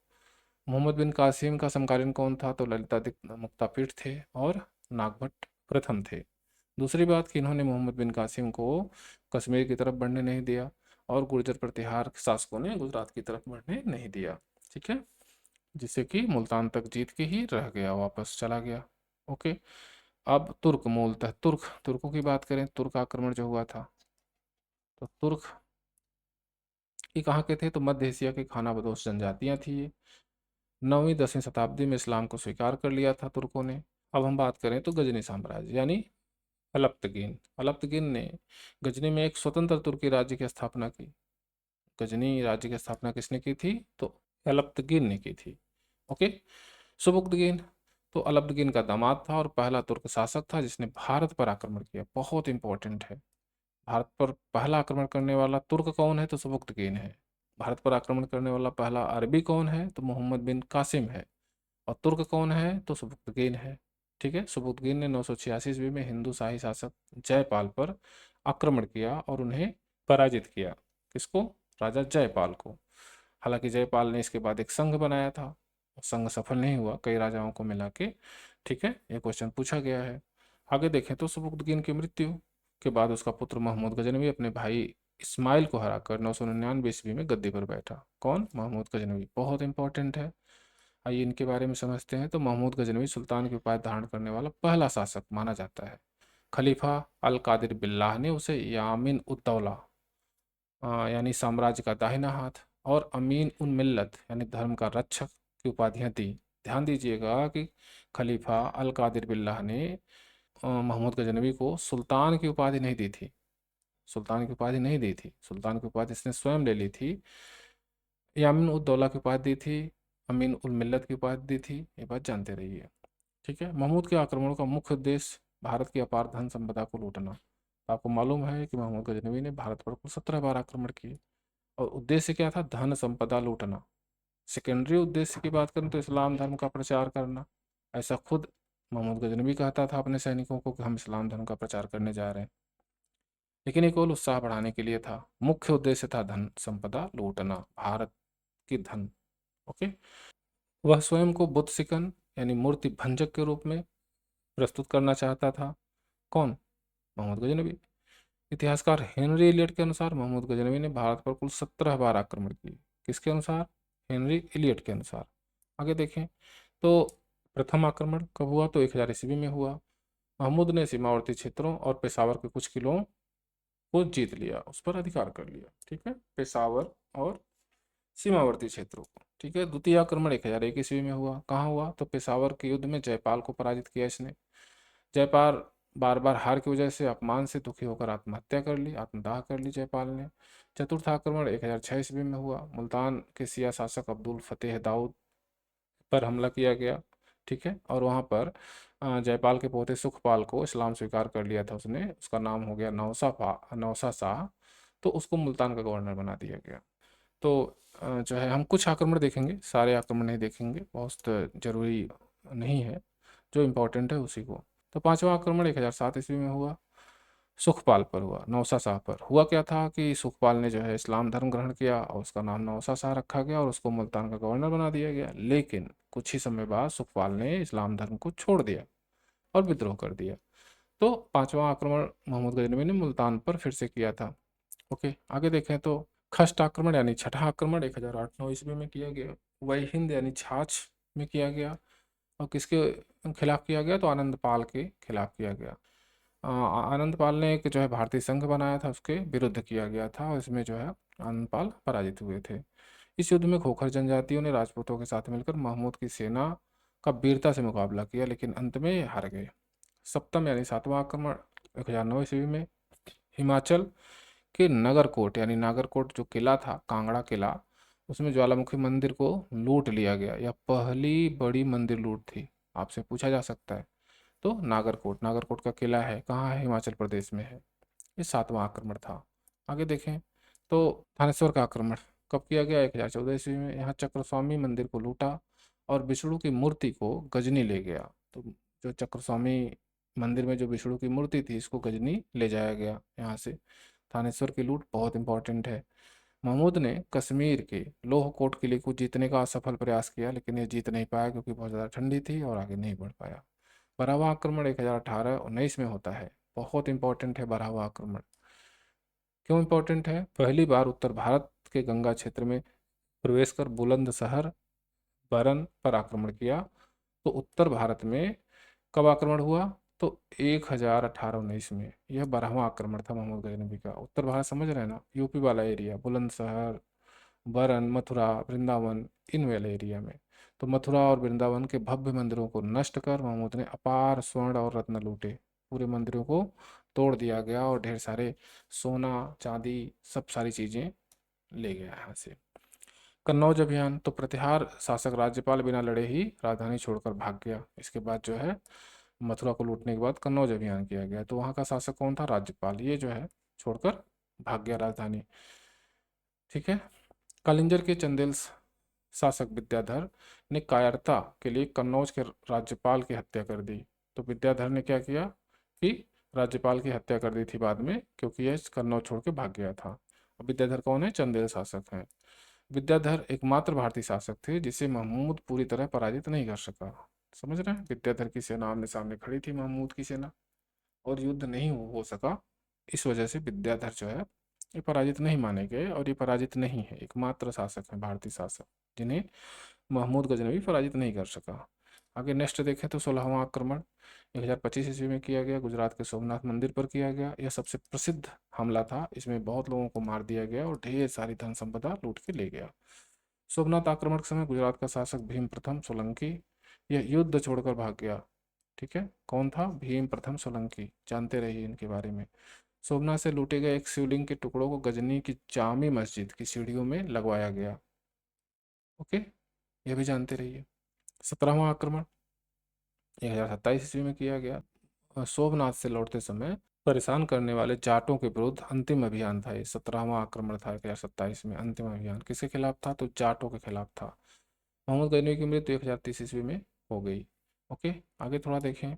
मोहम्मद बिन कासिम का समकालीन कौन था? तो ललितादित्य मुक्तापीठ थे और नागभट्ट प्रथम थे। दूसरी बात कि इन्होंने मोहम्मद बिन कासिम को कश्मीर की तरफ बढ़ने नहीं दिया, और गुर्जर प्रतिहार शासकों ने गुजरात की तरफ बढ़ने नहीं दिया। ठीक है, जिससे कि मुल्तान तक जीत के ही रह गया, वापस चला गया। ओके। अब तुर्क, मूलतः तुर्कों की बात करें, तुर्क आक्रमण जो हुआ था, तो तुर्क ये कहाँ के थे? तो मध्य एशिया की खानाबदोश जनजातियां थी ये। 9वीं 10वीं शताब्दी में इस्लाम को स्वीकार कर लिया था तुर्कों ने। अब हम बात करें तो गजनी साम्राज्य यानी अलप्तगिन। अलप्तगिन ने गजनी में एक स्वतंत्र तुर्की राज्य की स्थापना की। गजनी राज्य की स्थापना किसने की थी? तो अलप्तगिन ने की थी। ओके। सुबुक्तगिन तो अलप्तगिन का दामाद था और पहला तुर्क शासक था जिसने भारत पर आक्रमण किया। बहुत इंपॉर्टेंट है। भारत पर पहला आक्रमण करने वाला तुर्क कौन है? तो सुबुक्तगिन है। भारत पर आक्रमण करने वाला पहला अरबी कौन है? तो मोहम्मद बिन कासिम है। और तुर्क कौन है? तो सुबुक्तगिन है। ठीक है। सुबुक्तगिन ने 986 ईस्वी में हिंदू शाही शासक जयपाल पर आक्रमण किया और उन्हें पराजित किया। किसको? राजा जयपाल को। हालांकि जयपाल ने इसके बाद एक संघ बनाया था, संघ सफल नहीं हुआ कई राजाओं को मिला के। ठीक है, ये क्वेश्चन पूछा गया है। आगे देखें तो सुबुक्तगिन की मृत्यु के बाद उसका पुत्र महमूद गजनवी अपने भाई इस्माइल को हराकर 999 ईस्वी में गद्दी पर बैठा। कौन? महमूद गजनवी। बहुत इंपॉर्टेंट है। आइए इनके बारे में समझते हैं। तो महमूद गजनवी सुल्तान की उपाधि धारण करने वाला पहला शासक माना जाता है। खलीफा अल कादिर बिल्लाह ने उसे यामिन उद्दौला यानी साम्राज्य का दाहिना हाथ और अमीन उन मिल्लत यानी धर्म का रक्षक की उपाधियां दी। ध्यान दीजिएगा कि खलीफा अल कादिर बिल्लाह ने महमूद गजनवी को सुल्तान की उपाधि नहीं दी थी। सुल्तान की उपाधि नहीं दी थी, सुल्तान की उपाधि इसने स्वयं ले ली थी। यामिन उद दौला की उपाधि दी थी, अमीन उल मिल्लत की उपाधि दी थी। ये बात जानते रहिए। ठीक है। महमूद के आक्रमणों का मुख्य उद्देश्य भारत की अपार धन संपदा को लूटना। तो आपको मालूम है कि महमूद गजनवी ने भारत पर कुल 17 बार आक्रमण किए, और उद्देश्य क्या था? धन संपदा लूटना। सेकेंडरी उद्देश्य की बात करें तो इस्लाम धर्म का प्रचार करना। ऐसा खुद महमूद गजनवी कहता था अपने सैनिकों को कि हम इस्लाम धर्म का प्रचार करने जा रहे हैं। लेकिन ये केवल उत्साह बढ़ाने के लिए था। मुख्य उद्देश्य था धन संपदा लूटना, भारत की धन। ओके। वह स्वयं को बुद्ध सिकन यानी मूर्ति भंजक के रूप में प्रस्तुत करना चाहता था। कौन? मोहम्मद गजनवी। इतिहासकार हेनरी इलियट के अनुसार मोहम्मद गजनवी ने भारत पर कुल 17 बार आक्रमण किए। किसके अनुसार? हेनरी इलियट के अनुसार। आगे देखें तो प्रथम आक्रमण कब हुआ? तो 1000 ईस्वी में हुआ। महमूद ने सीमावर्ती क्षेत्रों और पेशावर के कुछ किलों को जीत लिया, उस पर अधिकार कर लिया। ठीक है, पेशावर और सीमावर्ती क्षेत्रों को। ठीक है। द्वितीय आक्रमण 1001 ईस्वी में हुआ। कहाँ हुआ? तो पेशावर के युद्ध में जयपाल को पराजित किया इसने। जयपाल बार बार हार की वजह से अपमान से दुखी होकर आत्महत्या कर ली, आत्मदाह कर ली जयपाल ने। चतुर्थ आक्रमण 1006 ईस्वी में हुआ। मुल्तान के सिया शासक अब्दुल फतेह दाऊद पर हमला किया गया। ठीक है। और वहाँ पर जयपाल के पोते सुखपाल को इस्लाम स्वीकार कर लिया था उसने, उसका नाम हो गया नौसा शाह। तो उसको मुल्तान का गवर्नर बना दिया गया। तो जो है हम कुछ आक्रमण देखेंगे, सारे आक्रमण नहीं देखेंगे, बहुत ज़रूरी नहीं है। जो इम्पोर्टेंट है उसी को तो पांचवा आक्रमण 1007 ईस्वी में हुआ, सुखपाल पर हुआ, नौसा शाह पर। हुआ क्या था कि सुखपाल ने जो है इस्लाम धर्म ग्रहण किया और उसका नाम नौसा शाह रखा गया और उसको मुल्तान का गवर्नर बना दिया गया। लेकिन कुछ ही समय बाद सुखपाल ने इस्लाम धर्म को छोड़ दिया और विद्रोह कर दिया। तो पांचवा आक्रमण मोहम्मद गजनवी ने मुल्तान पर फिर से किया था। ओके, आगे देखें तो खस्ट आक्रमण यानी छठा आक्रमण 1008-9 ईस्वी में किया गया। वही हिंद यानी छाछ में किया गया। और किसके खिलाफ किया गया? तो आनंद पाल के खिलाफ किया गया। आनंद पाल ने एक जो है भारतीय संघ बनाया था, उसके विरुद्ध किया गया था और इसमें जो है आनंद पाल पराजित हुए थे। इस युद्ध में खोखर जनजातियों ने राजपूतों के साथ मिलकर महमूद की सेना का वीरता से मुकाबला किया, लेकिन अंत में ये हार गए। सप्तम यानी सातवां आक्रमण 1009 ईस्वी में हिमाचल के नगरकोट यानी नागरकोट जो किला था, कांगड़ा किला, उसमें ज्वालामुखी मंदिर को लूट लिया गया। यह पहली बड़ी मंदिर लूट थी। आपसे पूछा जा सकता है। तो नागरकोट, नागरकोट का किला है कहाँ है? हिमाचल प्रदेश में है। ये सातवां आक्रमण था। आगे देखें तो थानेश्वर का आक्रमण कब किया गया? 1014 ईस्वी में। यहाँ चक्रस्वामी मंदिर को लूटा और विष्णु की मूर्ति को गजनी ले गया। तो जो चक्रस्वामी मंदिर में जो विष्णु की मूर्ति थी, इसको गजनी ले जाया गया यहाँ से। थानेश्वर की लूट बहुत इंपॉर्टेंट है। महमूद ने कश्मीर के लोह कोट किले को जीतने का असफल प्रयास किया, लेकिन ये जीत नहीं पाया क्योंकि बहुत ज़्यादा ठंडी थी और आगे नहीं बढ़ पाया। बरावा आक्रमण 1018-19 में होता है। बहुत इंपॉर्टेंट है बरावा आक्रमण। क्यों इंपॉर्टेंट है? पहली बार उत्तर भारत के गंगा क्षेत्र में प्रवेश कर बुलंदशहर, बरन पर आक्रमण किया। तो उत्तर भारत में कब आक्रमण हुआ? तो 1018-19 में। यह 12वां आक्रमण था मोहम्मद गजनबी का। उत्तर भारत समझ रहे हैं ना? यूपी वाला एरिया, बुलंदशहर, बरन, मथुरा, वृंदावन, इन वाले एरिया में। तो मथुरा और वृंदावन के भव्य मंदिरों को नष्ट कर महमूद ने अपार स्वर्ण और रत्न लूटे। पूरे मंदिरों को तोड़ दिया गया और ढेर सारे सोना चांदी सब सारी चीजें ले गया यहाँ से। कन्नौज अभियान तो प्रतिहार शासक राज्यपाल बिना लड़े ही राजधानी छोड़कर भाग गया। इसके बाद जो है मथुरा को लूटने के बाद कन्नौज अभियान किया गया। तो वहाँ का शासक कौन था? राज्यपाल। ये जो है छोड़कर भाग गया राजधानी। ठीक है। कालिंजर के चंदेल शासक विद्याधर ने कायरता के लिए कन्नौज के राज्यपाल की हत्या कर दी। तो विद्याधर ने क्या किया कि राज्यपाल की हत्या कर दी थी बाद में, क्योंकि यह कन्नौज छोड़ के भाग गया था। अब विद्याधर कौन है? चंदेल शासक हैं। विद्याधर एकमात्र भारतीय शासक थे जिसे महमूद पूरी तरह पराजित नहीं कर सका। समझ रहे हैं? विद्याधर की सेना आमने सामने खड़ी थी महमूद की सेना, और युद्ध नहीं हो सका। इस वजह से विद्याधर जो है ये पराजित नहीं माने गए, और ये पराजित नहीं है, एकमात्र शासक है भारतीय शासक जिन्हें महमूद गजनवी पराजित नहीं कर सका। आगे नेक्स्ट देखें तो 16वां आक्रमण 1025 ईस्वी में किया गया। गुजरात के सोमनाथ मंदिर पर किया गया। यह सबसे प्रसिद्ध हमला था। इसमें बहुत लोगों को मार दिया गया और ढेर सारी धन संपदा लूट के ले गया। सोमनाथ आक्रमण के समय गुजरात का शासक भीम प्रथम सोलंकी यह युद्ध छोड़कर भाग गया। ठीक है, कौन था? भीम प्रथम सोलंकी। जानते रहिए इनके बारे में। सोमनाथ से लूटे गए एक शिवलिंग के टुकड़ों को गजनी की जामी मस्जिद की सीढ़ियों में लगवाया गया। ओके, यह भी जानते रहिए। 17वां आक्रमण 1027 ईस्वी में किया गया। और सोमनाथ से लौटते समय परेशान करने वाले जाटों के विरुद्ध अंतिम अभियान था। ये 17वां आक्रमण था 1027 में। अंतिम अभियान किसके खिलाफ था? तो जाटों के खिलाफ था। मोहम्मद गजनवी की मृत्यु 1030 ईस्वी में हो गई। ओके, आगे थोड़ा देखें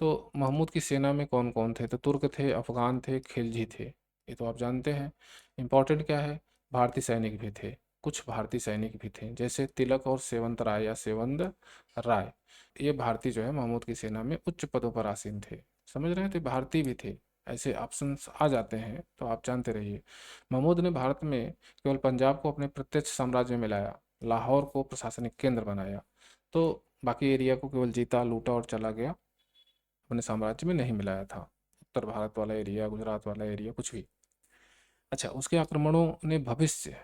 तो महमूद की सेना में कौन कौन थे? तो तुर्क थे, अफगान थे, खिलजी थे। ये तो आप जानते हैं। इंपॉर्टेंट क्या है? भारतीय सैनिक भी थे। कुछ भारतीय सैनिक भी थे जैसे तिलक और सेवंत राय या सेवंत राय। ये भारतीय जो है महमूद की सेना में उच्च पदों पर आसीन थे। समझ रहे हैं? तो भारतीय भी थे। ऐसे ऑप्शंस आ जाते हैं तो आप जानते रहिए। महमूद ने भारत में केवल पंजाब को अपने प्रत्यक्ष साम्राज्य में मिलाया, लाहौर को प्रशासनिक केंद्र बनाया। तो बाकी एरिया को केवल जीता, लूटा और चला गया, अपने साम्राज्य में नहीं मिलाया था। उत्तर भारत वाला एरिया, गुजरात वाला एरिया, कुछ भी। अच्छा, उसके आक्रमणों ने भविष्य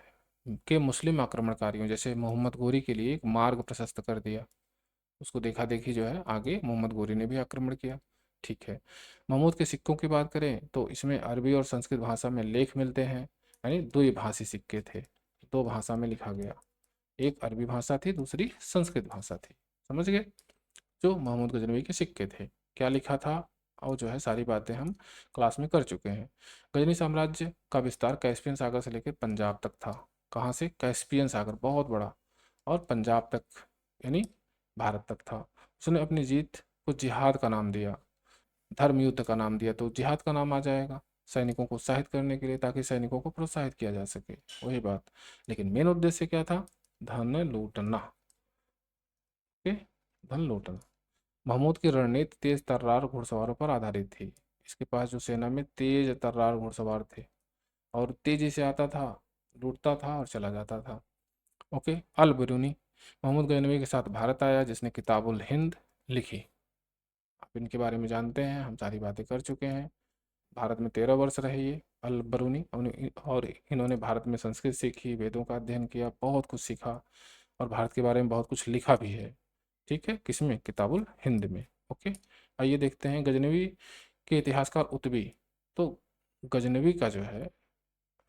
के मुस्लिम आक्रमणकारियों जैसे मोहम्मद गोरी के लिए एक मार्ग प्रशस्त कर दिया। उसको देखा देखी जो है आगे मोहम्मद गोरी ने भी आक्रमण किया। ठीक है। महमूद के सिक्कों की बात करें तो इसमें अरबी और संस्कृत भाषा में लेख मिलते हैं, यानी द्विभाषी सिक्के थे। दो भाषा में लिखा गया, एक अरबी भाषा थी, दूसरी संस्कृत भाषा थी। समझ गए? जो महमूद गजनवी के सिक्के थे, क्या लिखा था, और जो है सारी बातें हम क्लास में कर चुके हैं। गजनी साम्राज्य का विस्तार कैस्पियन सागर से लेकर पंजाब तक था। कहाँ से? कैस्पियन सागर बहुत बड़ा, और पंजाब तक यानी भारत तक था। उसने अपनी जीत को जिहाद का नाम दिया। धर्म युद्ध का नाम दिया तो जिहाद का नाम आ जाएगा, सैनिकों को उत्साहित करने के लिए, ताकि सैनिकों को प्रोत्साहित किया जा सके, वही बात। लेकिन मेन उद्देश्य क्या था? धन लूटना। ओके, धन लूटना। महमूद की रणनीति तेज तर्रार घुड़सवारों पर आधारित थी। इसके पास जो सेना में तेज तर्रार घुड़सवार थे, और तेजी से आता था, लूटता था और चला जाता था। ओके, अल बरूनी महमूद गजनवी के साथ भारत आया, जिसने किताबुल हिंद लिखी। आप इनके बारे में जानते हैं, हम सारी बातें कर चुके हैं। भारत में 13 वर्ष रहे ये अल बरूनी, और इन्होंने भारत में संस्कृत सीखी, वेदों का अध्ययन किया, बहुत कुछ सीखा, और भारत के बारे में बहुत कुछ लिखा भी है। ठीक है, किसमें? किताबुल हिंद में। ओके, आइए देखते हैं गजनवी के इतिहासकार उतबी। तो गजनवी का जो है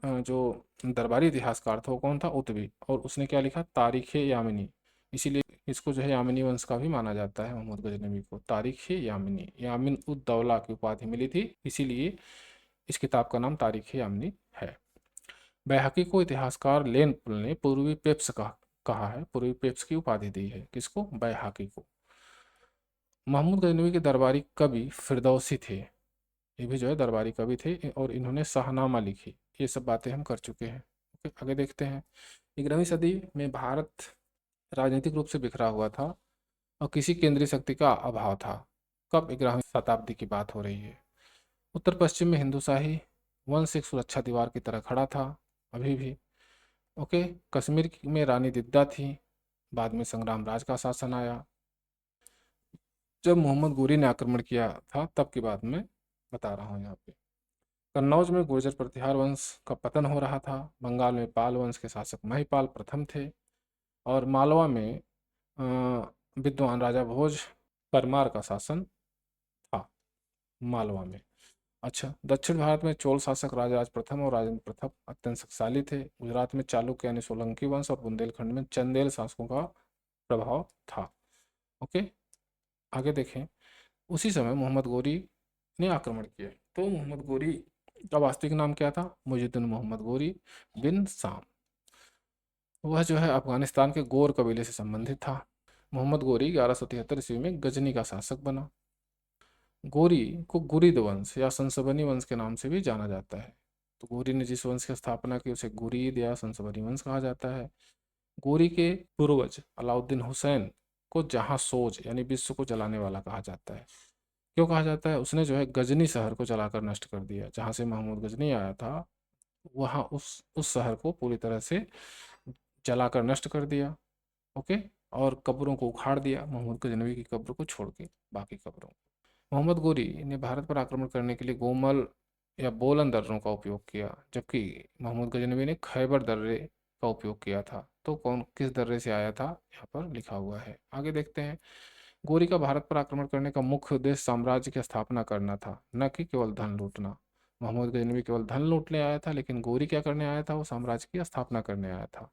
जो दरबारी इतिहासकार था वो कौन था? उतबी। और उसने क्या लिखा? तारीख यामिनी। इसीलिए इसको जो है यामिनी वंश का भी माना जाता है। मोहम्मद गजनवी को तारीख यामिनी, यामिन उद दौला की उपाधि मिली थी, इसीलिए इस किताब का नाम तारीख यामिनी है। बैहकी को इतिहासकार लेन पुल ने पूर्वी पेप्स का कहा है, पूर्वी पेप्स की उपाधि दी है। किसको? बैहकी को। महमूद गजनवी के दरबारी कवि फिरदौसी थे। ये भी जो है दरबारी कवि थे, और इन्होंने शाहनामा लिखी। ये सब बातें हम कर चुके हैं। ओके, आगे देखते हैं। 11वीं सदी में भारत राजनीतिक रूप से बिखरा हुआ था, और किसी केंद्रीय शक्ति का अभाव था। कब? 11वीं शताब्दी की बात हो रही है। उत्तर पश्चिम में हिंदुशाही वंश एक सुरक्षा दीवार की तरह खड़ा था, अभी भी। ओके, कश्मीर में रानी दिद्दा थी। बाद में संग्राम राज का शासन आया, जब मोहम्मद गोरी ने आक्रमण किया था, तब की बात मैं बता रहा हूँ यहाँ पे। कन्नौज में गुर्जर प्रतिहार वंश का पतन हो रहा था। बंगाल में पाल वंश के शासक महिपाल प्रथम थे, और मालवा में विद्वान राजा भोज परमार का शासन था, मालवा में। अच्छा, दक्षिण भारत में चोल शासक राजराज प्रथम और राजेंद्र प्रथम अत्यंत शक्तिशाली थे। गुजरात में चालुक्य यानी सोलंकी वंश, और बुंदेलखंड में चंदेल शासकों का प्रभाव था। ओके, आगे देखें। उसी समय मोहम्मद गोरी ने आक्रमण किया। तो मोहम्मद गोरी का वास्तविक नाम क्या था? मुजिद्दीन मोहम्मद गोरी बिन साम। वह जो है अफगानिस्तान के गोर कबीले से संबंधित था। मोहम्मद गोरी 1173 ईस्वी में गजनी का शासक बना। गोरी को गुरिद वंश या संसबनी वंश के नाम से भी जाना जाता है। तो गोरी ने जिस वंश की स्थापना की उसे गुरीद या संसबनी वंश कहा जाता है। गोरी के पूर्वज अलाउद्दीन हुसैन को जहां सोज यानी विश्व को जलाने वाला कहा जाता है। क्यों कहा जाता है? उसने जो है गजनी शहर को जलाकर नष्ट कर दिया। जहां से महमूद गजनी आया था, वहां उस शहर को पूरी तरह से जलाकर नष्ट कर दिया। ओके, और कब्रों को उखाड़ दिया, महमूद गजनवी की कब्र को छोड़ के बाकी कब्रों। मोहम्मद गोरी ने भारत पर आक्रमण करने के लिए गोमल या बोलन दर्रों का उपयोग किया, जबकि महमूद गजनवी ने खैबर दर्रे का उपयोग किया था। तो कौन किस दर्रे से आया था, यहाँ पर लिखा हुआ है। आगे देखते हैं। गोरी का भारत पर आक्रमण करने का मुख्य उद्देश्य साम्राज्य की स्थापना करना था, न कि केवल धन लूटना। मोहम्मद गजनवी केवल धन लूटने आया था, लेकिन गोरी क्या करने आया था? वो साम्राज्य की स्थापना करने आया था।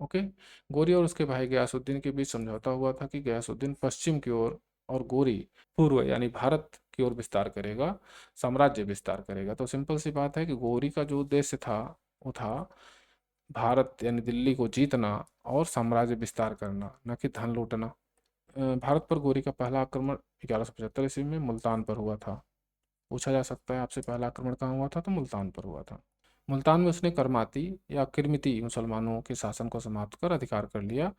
ओके, गोरी और उसके भाई गयासुद्दीन के बीच समझौता हुआ था कि गयासुद्दीन पश्चिम की ओर और गोरी पूर्व यानी भारत की ओर विस्तार करेगा, साम्राज्य विस्तार करेगा। तो सिंपल सी बात है कि गोरी का जो उद्देश्य था वो था भारत यानी दिल्ली को जीतना और साम्राज्य विस्तार करना, न कि धन लूटना। भारत पर गोरी का पहला आक्रमण 1175 ईस्वी में मुल्तान पर हुआ था। पूछा जा सकता है आपसे, पहला आक्रमण कहाँ हुआ था? तो मुल्तान पर हुआ था। मुल्तान में उसने करमाती या किरमिती मुसलमानों के शासन को समाप्त कर अधिकार कर लिया।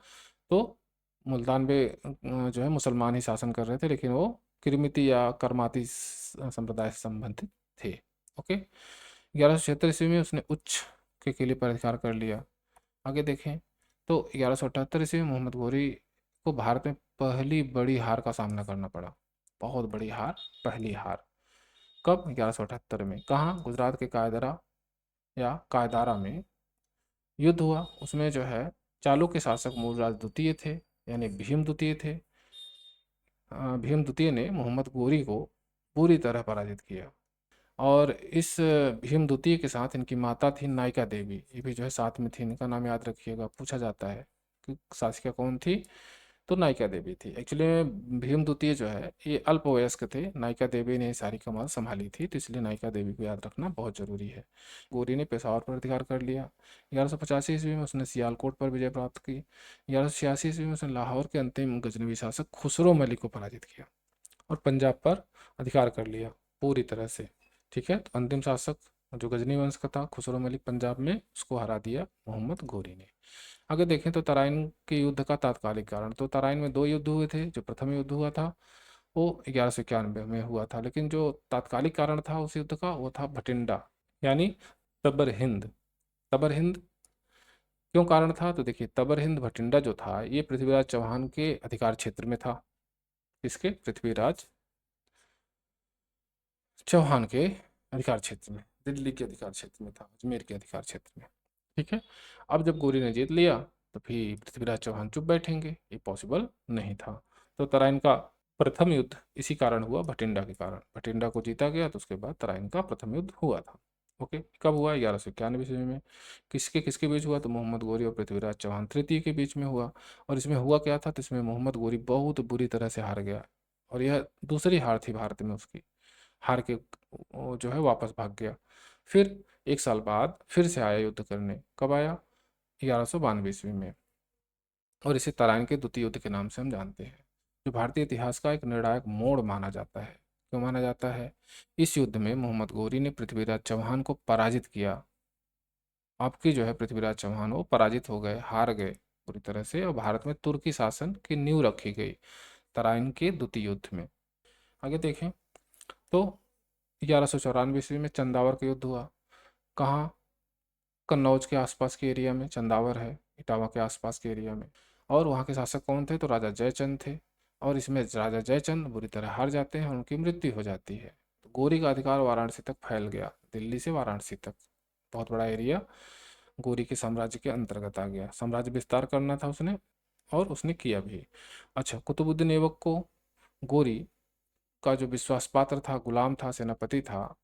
तो मुल्तान में जो है मुसलमान ही शासन कर रहे थे, लेकिन वो किरमिती या करमाती संप्रदाय से संबंधित थे। ओके, 1176 ईस्वी में उसने उच्च के किले पर अधिकार कर लिया। आगे देखें तो 1178 ईस्वी में मोहम्मद गोरी को भारत में पहली बड़ी हार का सामना करना पड़ा। बहुत बड़ी हार, पहली हार। कब? 1178 में। कहाँ? गुजरात के कायदरा या कायदारा में युद्ध हुआ। उसमें जो है चालुक्य के शासक मूलराज द्वितीय थे, यानी भीम द्वितीय थे। भीम द्वितीय ने मोहम्मद गोरी को पूरी तरह पराजित किया। और इस भीम द्वितीय के साथ इनकी माता थी नायिका देवी, ये भी जो है साथ में थी। इनका नाम याद रखिएगा, पूछा जाता है कि शासिका कौन थी। तो नायिका देवी थी। एक्चुअली में भीम द्वितीय जो है ये अल्पवयस्क थे, नायिका देवी ने सारी कमान संभाली थी, तो इसलिए नायिका देवी को याद रखना बहुत जरूरी है। गोरी ने पेशावर पर अधिकार कर लिया। 1185 ईस्वी में उसने सियालकोट पर विजय प्राप्त की। 1186 ईस्वी में उसने लाहौर के अंतिम गजनवी शासक खुसरो मलिक को पराजित किया। और पंजाब पर अधिकार कर लिया पूरी तरह से। ठीक है, तो अंतिम शासक जो गजनी वंश का था खुसरो मलिक पंजाब में, उसको हरा दिया मोहम्मद गोरी ने। आगे देखें तो तराइन के युद्ध का तात्कालिक कारण, तो तराइन में दो युद्ध हुए थे। जो प्रथम युद्ध हुआ था वो 1191 में हुआ था, लेकिन जो तात्कालिक कारण था उस युद्ध का वो था भटिंडा, यानी तबर हिंद। तबर हिंद क्यों कारण था, तो देखिए तबर हिंद भटिंडा जो था ये पृथ्वीराज चौहान के अधिकार क्षेत्र में था। किसके? पृथ्वीराज चौहान के अधिकार क्षेत्र में, दिल्ली के अधिकार क्षेत्र में था, अजमेर के अधिकार क्षेत्र में। ठीक है, अब जब गोरी ने जीत लिया तो फिर पृथ्वीराज चौहान चुप बैठेंगे, ये पॉसिबल नहीं था। तो तराइन का प्रथम युद्ध इसी कारण हुआ, भटिंडा के कारण। भटिंडा को जीता गया तो उसके बाद तराइन का प्रथम युद्ध हुआ था। ओके, कब हुआ? 1191 ईस्वी में। किसके किसके बीच हुआ? तो मोहम्मद गोरी और पृथ्वीराज चौहान तृतीय के बीच में हुआ। और इसमें हुआ क्या था, तो इसमें मोहम्मद गोरी बहुत बुरी तरह से हार गया, और यह दूसरी हार थी भारत में उसकी। हार के वो जो है वापस भाग गया। फिर एक साल बाद फिर से आया युद्ध करने। कब आया? 1192 ईस्वी में। और इसे तराइन के द्वितीय युद्ध के नाम से हम जानते हैं, जो भारतीय इतिहास का एक निर्णायक मोड़ माना जाता है। क्यों माना जाता है? इस युद्ध में मोहम्मद गोरी ने पृथ्वीराज चौहान को पराजित किया। आपकी जो है पृथ्वीराज चौहान वो पराजित हो गए, हार गए पूरी तरह से, और भारत में तुर्की शासन की नींव रखी गई तराइन के द्वितीय युद्ध में। आगे देखें तो 1194 ईस्वी में चंदावर का युद्ध हुआ। कहाँ? कन्नौज के आसपास के एरिया में चंदावर है, इटावा के आसपास के एरिया में। और वहाँ के शासक कौन थे? तो राजा जयचंद थे। और इसमें राजा जयचंद बुरी तरह हार जाते हैं और उनकी मृत्यु हो जाती है। तो गोरी का अधिकार वाराणसी तक फैल गया, दिल्ली से वाराणसी तक बहुत बड़ा एरिया गोरी के साम्राज्य के अंतर्गत आ गया। साम्राज्य विस्तार करना था उसने, और उसने किया भी। अच्छा, कुतुबुद्दीन ऐबक को गोरी का जो विश्वास पात्र था, गुलाम था, सेनापति था,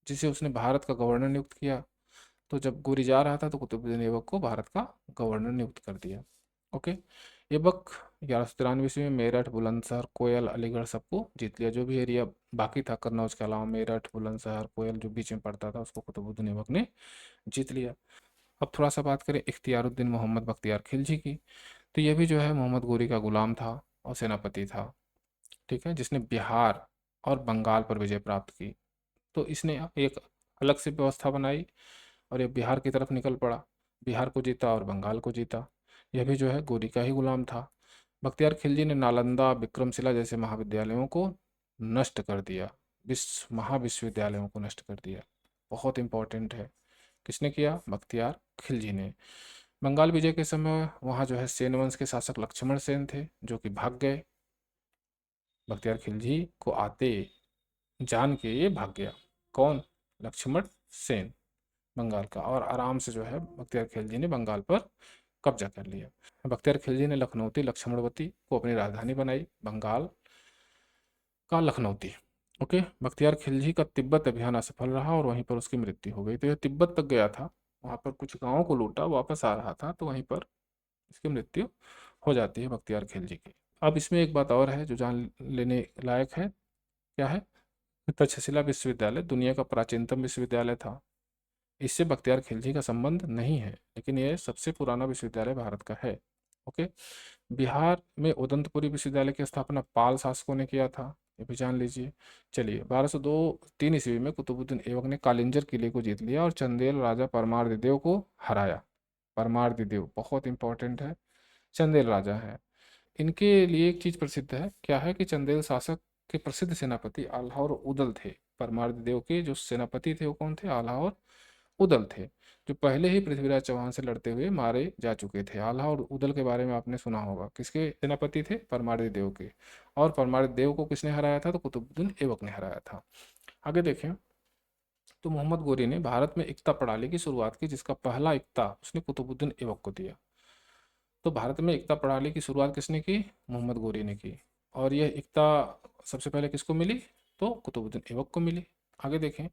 जिसे उसने भारत का गवर्नर नियुक्त किया। तो जब गोरी जा रहा था तो कुतुबुद्दीन ऐबक को भारत का गवर्नर नियुक्त कर दिया। ओके, ऐबक 1193 ईस्वी में मेरठ, बुलंदशहर, कोयल, अलीगढ़ सबको जीत लिया। जो भी एरिया बाकी था कन्नौज के अलावा, मेरठ, बुलंदशहर, कोयल जो बीच में पड़ता था, उसको कुतुबुद्दीन ऐबक ने जीत लिया। अब थोड़ा सा बात करें इख्तियारुद्दीन मोहम्मद बख्तियार खिलजी की। तो यह भी जो है मोहम्मद गोरी का गुलाम था और सेनापति था। ठीक है, जिसने बिहार और बंगाल पर विजय प्राप्त की। तो इसने एक अलग से व्यवस्था बनाई और ये बिहार की तरफ निकल पड़ा, बिहार को जीता और बंगाल को जीता। यह भी जो है गोरी का ही गुलाम था। बख्तियार खिलजी ने नालंदा, विक्रमशिला जैसे महाविद्यालयों को नष्ट कर दिया, महाविश्वविद्यालयों को नष्ट कर दिया। बहुत इंपॉर्टेंट है। किसने किया? बख्तियार खिलजी ने। बंगाल विजय के समय वहाँ जो है सेन वंश के शासक लक्ष्मण सेन थे, जो कि भाग गए। बख्तियार खिलजी को आते जान के ये भाग गया। कौन? लक्ष्मण सेन, बंगाल का। और आराम से जो है बख्तियार खिलजी ने बंगाल पर कब्जा कर लिया। बख्तियार खिलजी ने लखनऊती लक्ष्मणवती को अपनी राजधानी बनाई, बंगाल का लखनऊती। ओके, बख्तियार खिलजी का तिब्बत अभियान असफल रहा और वहीं पर उसकी मृत्यु हो गई। तो यह तिब्बत तक गया था, वहां पर कुछ गांवों को लूटा, वापस आ रहा था, तो वहीं पर इसकी मृत्यु हो जाती है बख्तियार खिलजी की। अब इसमें एक बात और है जो जान लेने लायक है। क्या है? तक्षशिला विश्वविद्यालय दुनिया का प्राचीनतम विश्वविद्यालय था। इससे बख्तियार खिलजी का संबंध नहीं है, लेकिन यह सबसे पुराना विश्वविद्यालय भारत का है। ओके, बिहार में उदंतपुरी विश्वविद्यालय की स्थापना पाल शासकों ने किया था, ये भी जान लीजिए। चलिए, 1202-3 ईस्वी में कुतुबुद्दीन ऐबक ने कालिंजर किले को जीत लिया और चंदेल राजा परमारदिदेव को हराया। परमारदिदेव बहुत इंपॉर्टेंट है, चंदेल राजा है। इनके लिए एक चीज प्रसिद्ध है, क्या है कि चंदेल शासक के प्रसिद्ध सेनापति आल्हा और उदल थे। परमारदेव के जो सेनापति थे वो कौन थे? आल्हा और उदल थे, जो पहले ही पृथ्वीराज चौहान से लड़ते हुए मारे जा चुके थे। आल्हा और उदल के बारे में आपने सुना होगा। किसके सेनापति थे? परमारदेव के। और परमारदेव को किसने हराया था? तो कुतुबुद्दीन ऐबक ने हराया था। आगे देखें तो मोहम्मद गोरी ने भारत में इक्ता प्रणाली की शुरुआत की, जिसका पहला इक्ता उसने कुतुबुद्दीन ऐबक को दिया। तो भारत में एकता प्रणाली की शुरुआत किसने की? मोहम्मद गोरी ने की। और यह एकता सबसे पहले किसको मिली? तो कुतुबुद्दीन ऐबक को मिली। आगे देखें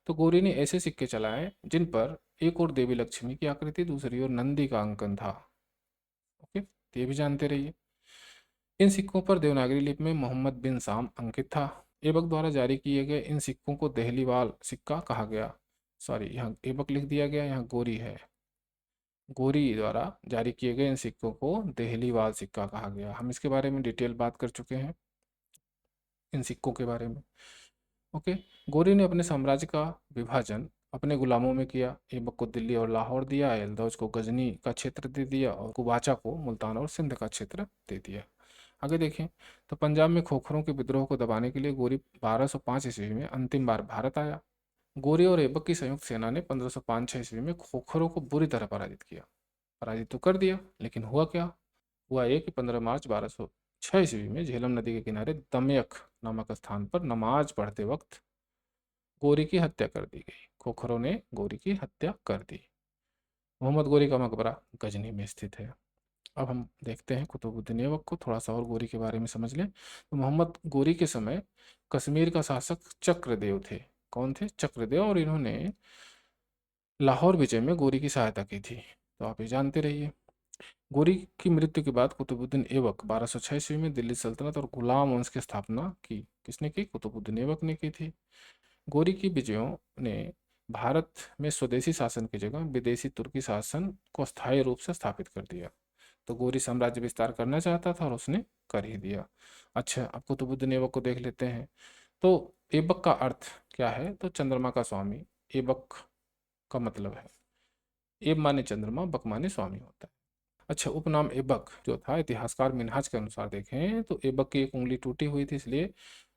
तो गोरी ने ऐसे सिक्के चलाए जिन पर एक और देवी लक्ष्मी की आकृति, दूसरी ओर नंदी का अंकन था। ओके, तो ये भी जानते रहिए। इन सिक्कों पर देवनागरी लिपि में मोहम्मद बिन साम अंकित था। ऐबक द्वारा जारी किए गए इन सिक्कों को देहलीवाल सिक्का कहा गया। सॉरी, यहाँ ऐबक लिख दिया गया, यहाँ गोरी है। गोरी द्वारा जारी किए गए इन सिक्कों को देहलीवाल सिक्का कहा गया। हम इसके बारे में डिटेल बात कर चुके हैं। इन सिक्कों के बारे में। ओके। गोरी ने अपने साम्राज्य का विभाजन अपने गुलामों में किया। ऐबक को दिल्ली और लाहौर दिया, एलदौज को गजनी का क्षेत्र दे दिया और कुबाचा को मुल्तान और सिंध का क्षेत्र दे दिया। आगे देखें तो पंजाब में खोखरों के विद्रोह को दबाने के लिए गोरी 1205 ईस्वी में अंतिम बार भारत आया। गोरी और ऐबक की संयुक्त सेना ने 1505-6 ईस्वी में खोखरों को बुरी तरह पराजित किया। पराजित तो कर दिया, लेकिन हुआ क्या? हुआ ये कि 15 मार्च 1206 ईस्वी में झेलम नदी के किनारे दमयक नामक स्थान पर नमाज पढ़ते वक्त गोरी की हत्या कर दी गई। खोखरों ने गोरी की हत्या कर दी। मोहम्मद गोरी का मकबरा गजनी में स्थित है। अब हम देखते हैं कुतुबुद्दीन ऐबक को, थोड़ा सा और गोरी के बारे में समझ लें। तो मोहम्मद गोरी के समय कश्मीर का शासक चक्रदेव थे। कौन थे? चक्रदेव। और इन्होंने लाहौर विजय में गोरी की सहायता की थी, तो आप ये जानते रहिए। गोरी की मृत्यु के बाद कुतुबुद्दीन ऐबक 1206 ईस्वी में दिल्ली सल्तनत और गुलाम वंश की स्थापना की। किसने की? कुतुबुद्दीन ऐबक ने की थी। गोरी की विजयों ने भारत में स्वदेशी शासन की जगह विदेशी तुर्की शासन को स्थायी रूप से स्थापित कर दिया। तो गोरी साम्राज्य विस्तार करना चाहता था और उसने कर ही दिया। अच्छा, अब कुतुबुद्दीन ऐबक को देख लेते हैं। तो ऐबक का अर्थ क्या है? तो चंद्रमा का स्वामी। ऐबक का मतलब है, ऐब माने चंद्रमा, बक माने स्वामी होता है। अच्छा, उपनाम ऐबक जो था, इतिहासकार मिन्हाज के अनुसार देखें तो ऐबक की एक उंगली टूटी हुई थी, इसलिए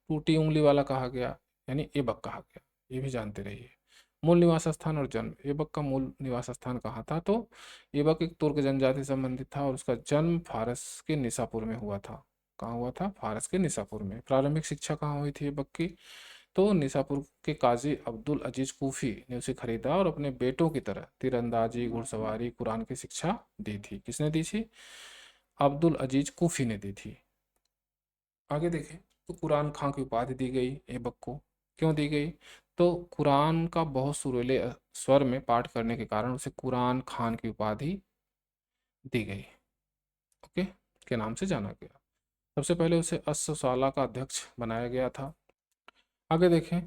टूटी उंगली वाला कहा गया, यानी ऐबक कहा गया। ये भी जानते रहिए। मूल निवास स्थान और जन्म। ऐबक का मूल निवास स्थान कहाँ था? तो ऐबक एक तुर्क जनजाति से संबंधित था और उसका जन्म फारस के निसापुर में हुआ था। कहाँ हुआ था? फारस के निसापुर में। प्रारंभिक शिक्षा कहाँ हुई थी ऐबक की? तो निसापुर के काजी अब्दुल अजीज कूफी ने उसे खरीदा और अपने बेटों की तरह तीरंदाजी, घुड़सवारी, कुरान की शिक्षा दी थी। किसने दी थी? अब्दुल अजीज कूफी ने दी थी। आगे देखें तो कुरान खां की उपाधि दी गई ऐबक को। क्यों दी गई? तो कुरान का बहुत सुरीले स्वर में पाठ करने के कारण उसे कुरान खान की उपाधि दी गई। ओके, के नाम से जाना गया। सबसे पहले उसे अस्साला का अध्यक्ष बनाया गया था। आगे देखें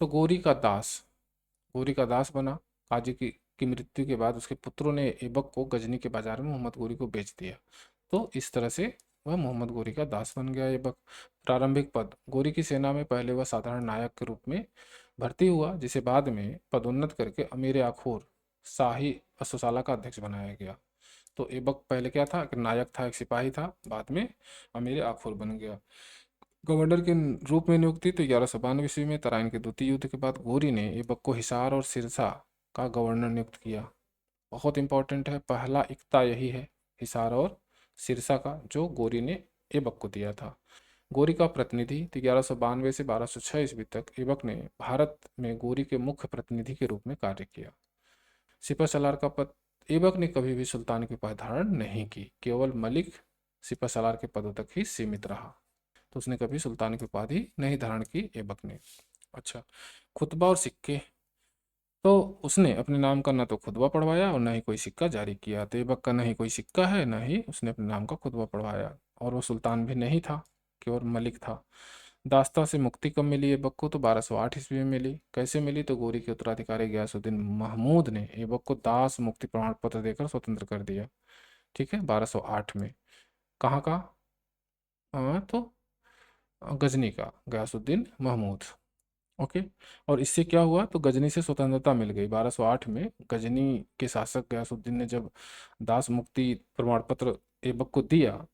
तो गोरी का दास बना। काजी की मृत्यु के बाद उसके पुत्रों ने ऐबक को गजनी के बाजार में मोहम्मद गोरी को बेच दिया। तो इस तरह से वह मोहम्मद गोरी का दास बन गया ऐबक। प्रारंभिक पद। गोरी की सेना में पहले वह साधारण नायक के रूप में भर्ती हुआ, जिसे बाद में पदोन्नत करके अमीर आखोर शाही असोसाला का अध्यक्ष बनाया गया। तो ऐबक पहले क्या था? एक नायक था, एक सिपाही था, बाद में अमीर आखोर बन गया। गवर्नर के रूप में नियुक्ति। तो 1192 ईस्वी में तराइन के द्वितीय युद्ध के बाद गोरी ने ऐबक को हिसार और सिरसा का गवर्नर नियुक्त किया। बहुत इंपॉर्टेंट है, पहला इक्ता यही है, हिसार और सिरसा का, जो गोरी ने ऐबक को दिया था। गोरी का प्रतिनिधि। तो 1192 से 1206 ईस्वी तक ऐबक ने भारत में गोरी के मुख्य प्रतिनिधि के रूप में कार्य किया। सिपह सलार का पद। ऐबक ने कभी भी सुल्तान की उपाधि धारण नहीं की, केवल मलिक सिपह सलार के पदों तक ही सीमित रहा। तो उसने कभी सुल्तान की उपाधि नहीं धारण की ऐबक ने। अच्छा, खुतबा और सिक्के। तो उसने अपने नाम का न तो खुतबा पढ़वाया और न ही कोई सिक्का जारी किया। तो ऐबक का न ही कोई सिक्का है, न ही उसने अपने नाम का खुतबा पढ़वाया। और वो सुल्तान भी नहीं था, केवल मलिक था। दास्ता से मुक्ति कब मिली ऐबक को? तो 1208 ईस्वी में मिली। कैसे मिली? तो गोरी के उत्तराधिकारी गयासुद्दीन महमूद ने ऐबक को दास मुक्ति प्रमाण पत्र देकर स्वतंत्र कर दिया। ठीक है, 1208 में। कहाँ का? तो गजनी का, गयासुद्दीन महमूद। ओके। और इससे क्या हुआ? तो गजनी से स्वतंत्रता मिल गई 1208 में। गजनी के शासक गयासुद्दीन ने जब दास मुक्ति प्रमाण पत्र ऐबक को दिया,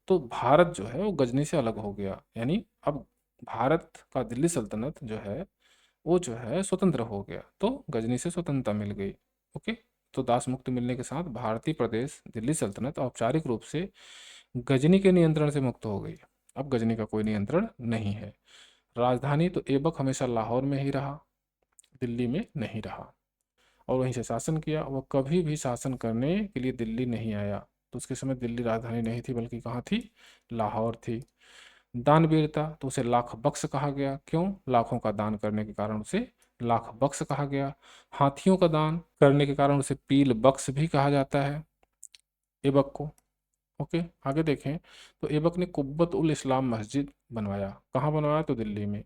तो भारत जो है वो गजनी से अलग हो गया, यानी अब भारत का दिल्ली सल्तनत जो है वो जो है स्वतंत्र हो गया। तो गजनी से स्वतंत्रता मिल गई। ओके। तो दास मुक्ति मिलने के साथ भारतीय प्रदेश दिल्ली सल्तनत औपचारिक रूप से गजनी के नियंत्रण से मुक्त हो गई। अब गजनी का कोई नियंत्रण नहीं है। राजधानी। तो ऐबक हमेशा लाहौर में ही रहा, दिल्ली में नहीं रहा, और वहीं से शासन किया। वह कभी भी शासन करने के लिए दिल्ली नहीं आया। तो उसके समय दिल्ली राजधानी नहीं थी, बल्कि कहाँ थी? लाहौर थी। दानवीरता। तो उसे लाख बख्श कहा गया। क्यों? लाखों का दान करने के कारण उसे लाख बख्श कहा गया। हाथियों का दान करने के कारण उसे पील बख्श भी कहा जाता है ऐबक को। ओके, आगे देखें तो ऐबक ने कुब्बत उल इस्लाम मस्जिद बनवाया। कहाँ बनवाया? तो दिल्ली में।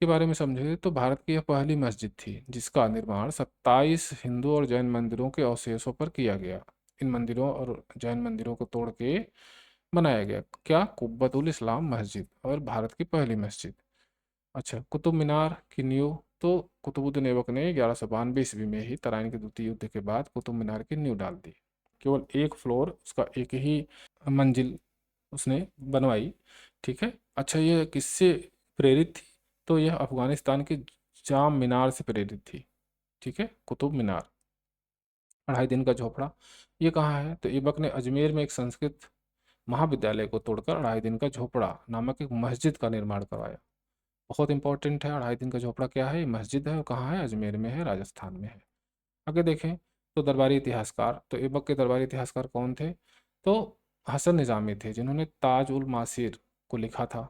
के बारे में समझे तो भारत की यह पहली मस्जिद थी जिसका निर्माण 27 हिंदू और जैन मंदिरों के अवशेषों पर किया गया। इन मंदिरों और जैन मंदिरों को तोड़ के बनाया गया। क्या? कुब्बतुल इस्लाम मस्जिद, और भारत की पहली मस्जिद। अच्छा, कुतुब मीनार की नींव तो कुतुबुद्दीन ऐबक ने 1192 ईस्वी में ही तराइन के द्वितीय युद्ध के बाद कुतुब मीनार की नींव डाल दी। केवल एक फ्लोर, उसका एक ही मंजिल उसने बनवाई। ठीक है। अच्छा, ये किससे प्रेरित थी? तो यह अफगानिस्तान के जाम मीनार से प्रेरित थी। ठीक है, कुतुब मीनार। 2.5 दिन का झोपड़ा, ये कहाँ है? तो ऐबक ने अजमेर में एक संस्कृत महाविद्यालय को तोड़कर 2.5 दिन का झोपड़ा नामक एक मस्जिद का निर्माण करवाया। बहुत इंपॉर्टेंट है। 2.5 दिन का झोपड़ा क्या है? ये मस्जिद है, और कहाँ है? अजमेर में है, राजस्थान में है। आगे देखें तो दरबारी इतिहासकार, तो ऐबक के दरबारी इतिहासकार कौन थे? तो हसन निजामी थे, जिन्होंने ताज उल मासिर को लिखा था,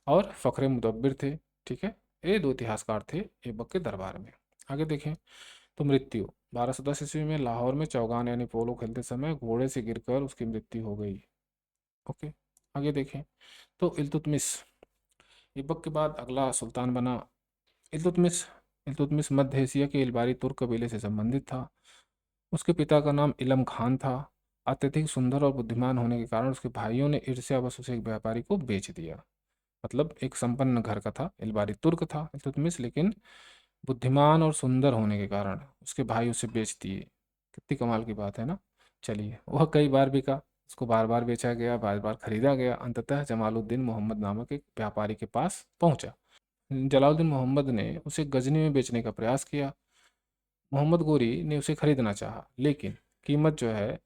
और फ़ख्र मुदब्बिर थे। ठीक है, ये दो इतिहासकार थे ऐबक के दरबार में। आगे देखें तो मृत्यु, 1210 ईस्वी में लाहौर में चौगान यानी पोलो खेलते समय घोड़े से गिरकर उसकी मृत्यु हो गई। ओके। आगे देखें तो इल्तुतमिश, ऐबक के बाद अगला सुल्तान बना इल्तुतमिश। इल्तुतमिश मध्य एशिया के इलबारी तुर्क कबीले से संबंधित था। उसके पिता का नाम इलम खान था। अत्यधिक सुंदर और बुद्धिमान होने के कारण उसके भाइयों ने ईर्ष्यावश उसे एक व्यापारी को बेच दिया। मतलब एक संपन्न घर का था, इलबारी तुर्क था इल्तुतमिश, लेकिन बुद्धिमान और सुंदर होने के कारण उसके भाई उसे बेच दिए। कितनी कमाल की बात है ना। चलिए, वह कई बार बिका, उसको बार बार बेचा गया, बार बार खरीदा गया, अंततः जमालुद्दीन मोहम्मद नामक एक व्यापारी के पास पहुंचा। जलालुद्दीन मोहम्मद ने उसे गजनी में बेचने का प्रयास किया। मोहम्मद गोरी ने उसे खरीदना चाहा, लेकिन कीमत जो है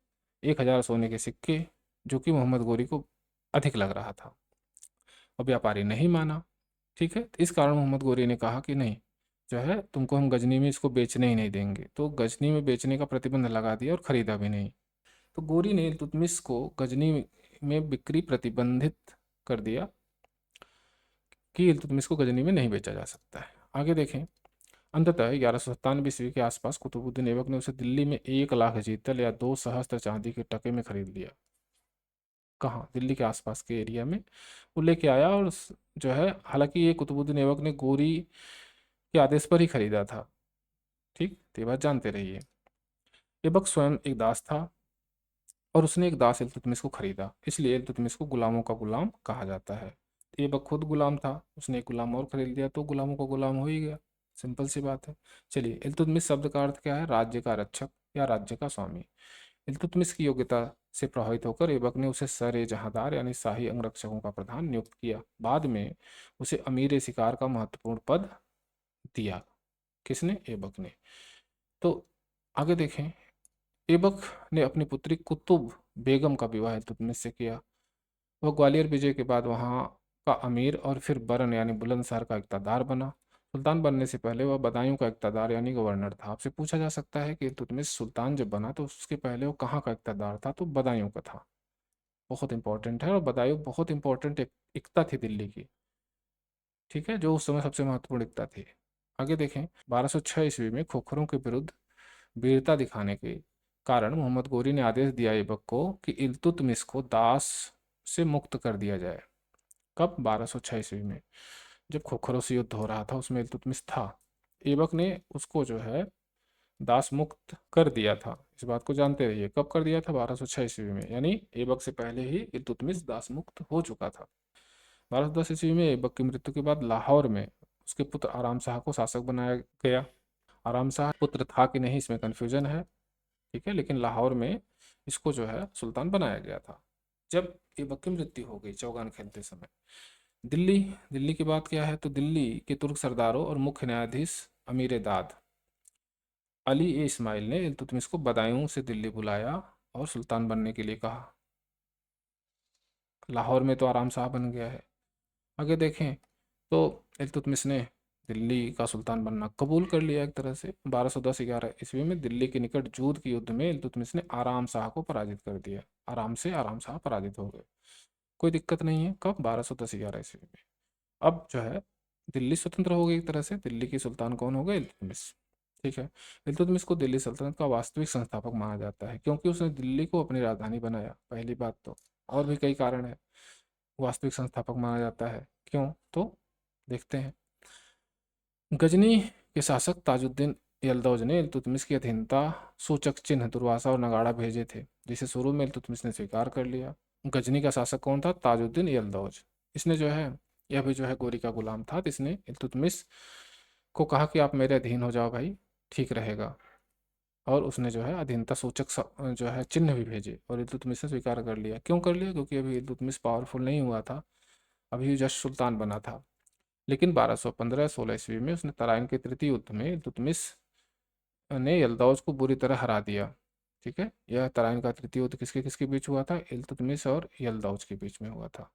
1,000 सोने के सिक्के, जो कि मोहम्मद गोरी को अधिक लग रहा था, और व्यापारी नहीं माना। ठीक है, तो इस कारण मोहम्मद गोरी ने कहा कि नहीं, जो है तुमको हम गजनी में इसको बेचने ही नहीं देंगे। तो गजनी में बेचने का प्रतिबंध लगा दिया और खरीदा भी नहीं। तो गोरी ने इल्तुतमिश को गजनी में बिक्री प्रतिबंधित कर दिया कि इल्तुतमिश को गजनी में नहीं बेचा जा सकता है। आगे देखें, अंततः 1197 ईस्वी के आसपास कुतुबुद्दीन ऐबक ने उसे दिल्ली में 1 लाख जीतल या 2 सहस्त्र चांदी के टके में खरीद लिया। कहाँ? दिल्ली के आसपास के एरिया में वो लेके आया, और जो है, हालांकि ये कुतुबुद्दीन ऐबक ने गोरी के आदेश पर ही खरीदा था। ठीक, तो ये बात जानते रहिए। ऐबक स्वयं एक दास था, और उसने एक दास इल्तुतमिश को खरीदा, इसलिए इल्तुतमिश को गुलामों का गुलाम कहा जाता है। ऐबक खुद गुलाम था, उसने एक गुलाम और खरीद लिया, तो गुलामों का गुलाम हो ही गया। सिंपल सी बात है। चलिए, इल्तुतमिश शब्द का अर्थ क्या है? राज्य का रक्षक या राज्य का स्वामी। इल्तुतमिश की योग्यता से प्रभावित होकर ऐबक ने उसे सर जहांदार यानी शाही अंगरक्षकों का प्रधान नियुक्त किया। बाद में उसे अमीर शिकार का महत्वपूर्ण पद दिया। किसने? ऐबक ने। तो आगे देखें, ऐबक ने अपनी पुत्री कुतुब बेगम का विवाह इल्तुतमिश से किया। वह ग्वालियर विजय के बाद वहाँ का अमीर और फिर बरन यानी बुलंदशहर का इक़्तिदार बना। सुल्तान बनने से पहले वह बदायूं का इक़्तिदार यानी गवर्नर था। आपसे पूछा जा सकता है कि इल्तुतमिश सुल्तान जब बना तो उसके पहले वो कहाँ का इक़्तिदार था? तो बदायूं का था। बहुत इंपॉर्टेंट है, और बदायूं बहुत इंपॉर्टेंट एक इक्ता थी दिल्ली की। ठीक है, जो उस समय सबसे महत्वपूर्ण इक्ता थी। आगे देखें, 1206 ईस्वी में खोखरों के विरुद्ध वीरता दिखाने के कारण मोहम्मद गोरी ने आदेश दिया ऐबक को कि इल्तुतमिश को दास से मुक्त कर दिया जाए। कब? 1206 ईस्वी में, जब खोखरों से युद्ध हो रहा था, उसमें इल्तुतमिश था। ऐबक ने उसको जो है दास मुक्त कर दिया था। इस बात को जानते रहिए। कब कर दिया था? 1206 ईस्वी में, यानी ऐबक से पहले ही इल्तुतमिश दास मुक्त हो चुका था। 1210 ईस्वी में ऐबक की मृत्यु के बाद लाहौर में उसके पुत्र आराम शाह को शासक बनाया गया। आराम शाह पुत्र था कि नहीं, इसमें कन्फ्यूजन है। ठीक है, लेकिन लाहौर में इसको जो है सुल्तान बनाया गया था। जब ऐबक की मृत्यु हो गई चौगान खेलते समय, दिल्ली दिल्ली की बात क्या है? तो दिल्ली के तुर्क सरदारों और मुख्य न्यायाधीश अमीर दाद अली ए इस्माइल ने इल्तुतमिश को बदायूं से दिल्ली बुलाया और सुल्तान बनने के लिए कहा। लाहौर में तो आराम शाह बन गया है। आगे देखें तो इल्तुतमिश ने दिल्ली का सुल्तान बनना कबूल कर लिया एक तरह से। 1210-11 ईस्वी में दिल्ली के निकट जूद के युद्ध में इल्तुतमिश ने आराम शाह को पराजित कर दिया। आराम शाह पराजित हो गए। कोई दिक्कत नहीं है। कब? 1210-11 ईस्वी में। अब जो है दिल्ली स्वतंत्र हो गई एक तरह से। दिल्ली की सुल्तान कौन हो गए? इल्तुतमिश। ठीक है, इल्तुतमिश को दिल्ली सल्तनत का वास्तविक संस्थापक माना जाता है, क्योंकि उसने दिल्ली को अपनी राजधानी बनाया, पहली बात तो। और भी कई कारण है वास्तविक संस्थापक माना जाता है क्यों, तो देखते हैं। गजनी के शासक ताजुद्दीन यल्दौज ने इल्तुतमिश की अधीनता सूचक चिन्ह दुर्वासा और नगाड़ा भेजे थे, जिसे शुरू में इल्तुतमिश ने स्वीकार कर लिया। गजनी का शासक कौन था? ताजुद्दीन यलदौज। इसने जो है, यह भी जो है गोरी का गुलाम था, तो इसने इल्तुतमिश को कहा कि आप मेरे अधीन हो जाओ भाई, ठीक रहेगा। और उसने जो है अधीनता सूचक जो है चिन्ह भी भेजे, और इल्तुतमिश ने स्वीकार कर लिया। क्यों कर लिया? क्योंकि अभी इल्तुतमिश पावरफुल नहीं हुआ था, अभी जस्ट सुल्तान बना था। लेकिन 1215-16 ईस्वी में उसने तराइन के तृतीय युद्ध में इल्तुतमिश ने यल्दौज को बुरी तरह हरा दिया। ठीक है, यह तराइन का तृतीय युद्ध किसके किसके बीच हुआ था? इल्तुतमिश और यल्दौज के बीच में हुआ था।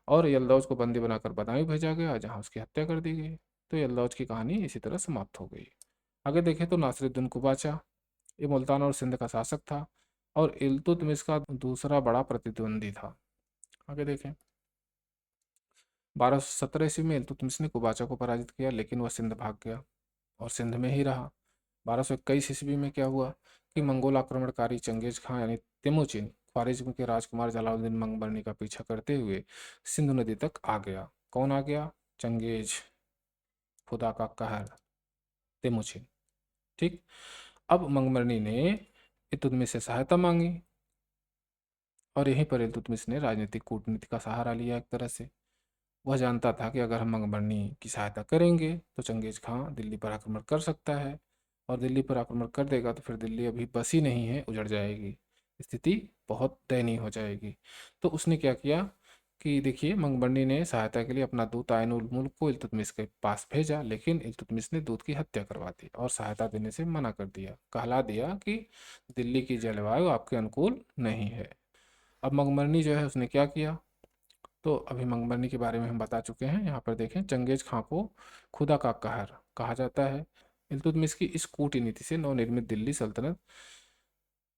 और यल्दौज को बंदी बनाकर बदायूं भेजा गया, जहां उसकी हत्या कर दी गई। तो यल्दौज की कहानी इसी तरह समाप्त हो गई। आगे देखें तो नासिरुद्दीन कुबाचा, ये मुल्तान और सिंध का शासक था और इल्तुतमिश का दूसरा बड़ा प्रतिद्वंदी था। आगे देखें, 1217 ईस्वी में इल्तुतमिश ने कुबाचा को पराजित किया, लेकिन वह सिंध भाग गया और सिंध में ही रहा। 1221 ईस्वी में क्या हुआ कि मंगोल आक्रमणकारी चंगेज खां यानी तेमुचिन ख्वारिज्म के राजकुमार जलालुद्दीन मंगबरनी का पीछा करते हुए सिंधु नदी तक आ गया। कौन आ गया? चंगेज, खुदा का कहर, तेमुचिन। ठीक। अब मंगबरनी ने इल्तुतमिश से सहायता मांगी, और यहीं पर इल्तुतमिश ने राजनीतिक कूटनीति का सहारा लिया। एक तरह से वह जानता था कि अगर हम मंगबरनी की सहायता करेंगे तो चंगेज खां दिल्ली पर आक्रमण कर सकता है, और दिल्ली पर आक्रमण कर देगा तो फिर दिल्ली अभी बसी नहीं है, उजड़ जाएगी, स्थिति बहुत दयनीय हो जाएगी। तो उसने क्या किया कि देखिए, मंगबरनी ने सहायता के लिए अपना दूत आयन उल मुल्क को इल्तुतमिश के पास भेजा, लेकिन इल्तुतमिश ने दूत की हत्या करवा दी और सहायता देने से मना कर दिया, कहला दिया कि दिल्ली की जलवायु आपके अनुकूल नहीं है। अब मंगबरनी जो है उसने क्या किया? तो अभी मंगबरनी के बारे में हम बता चुके हैं। यहाँ पर देखें, चंगेज खां को खुदा का कहर कहा जाता है। इल्तुतमिश की इस कूटनीति से नवनिर्मित दिल्ली सल्तनत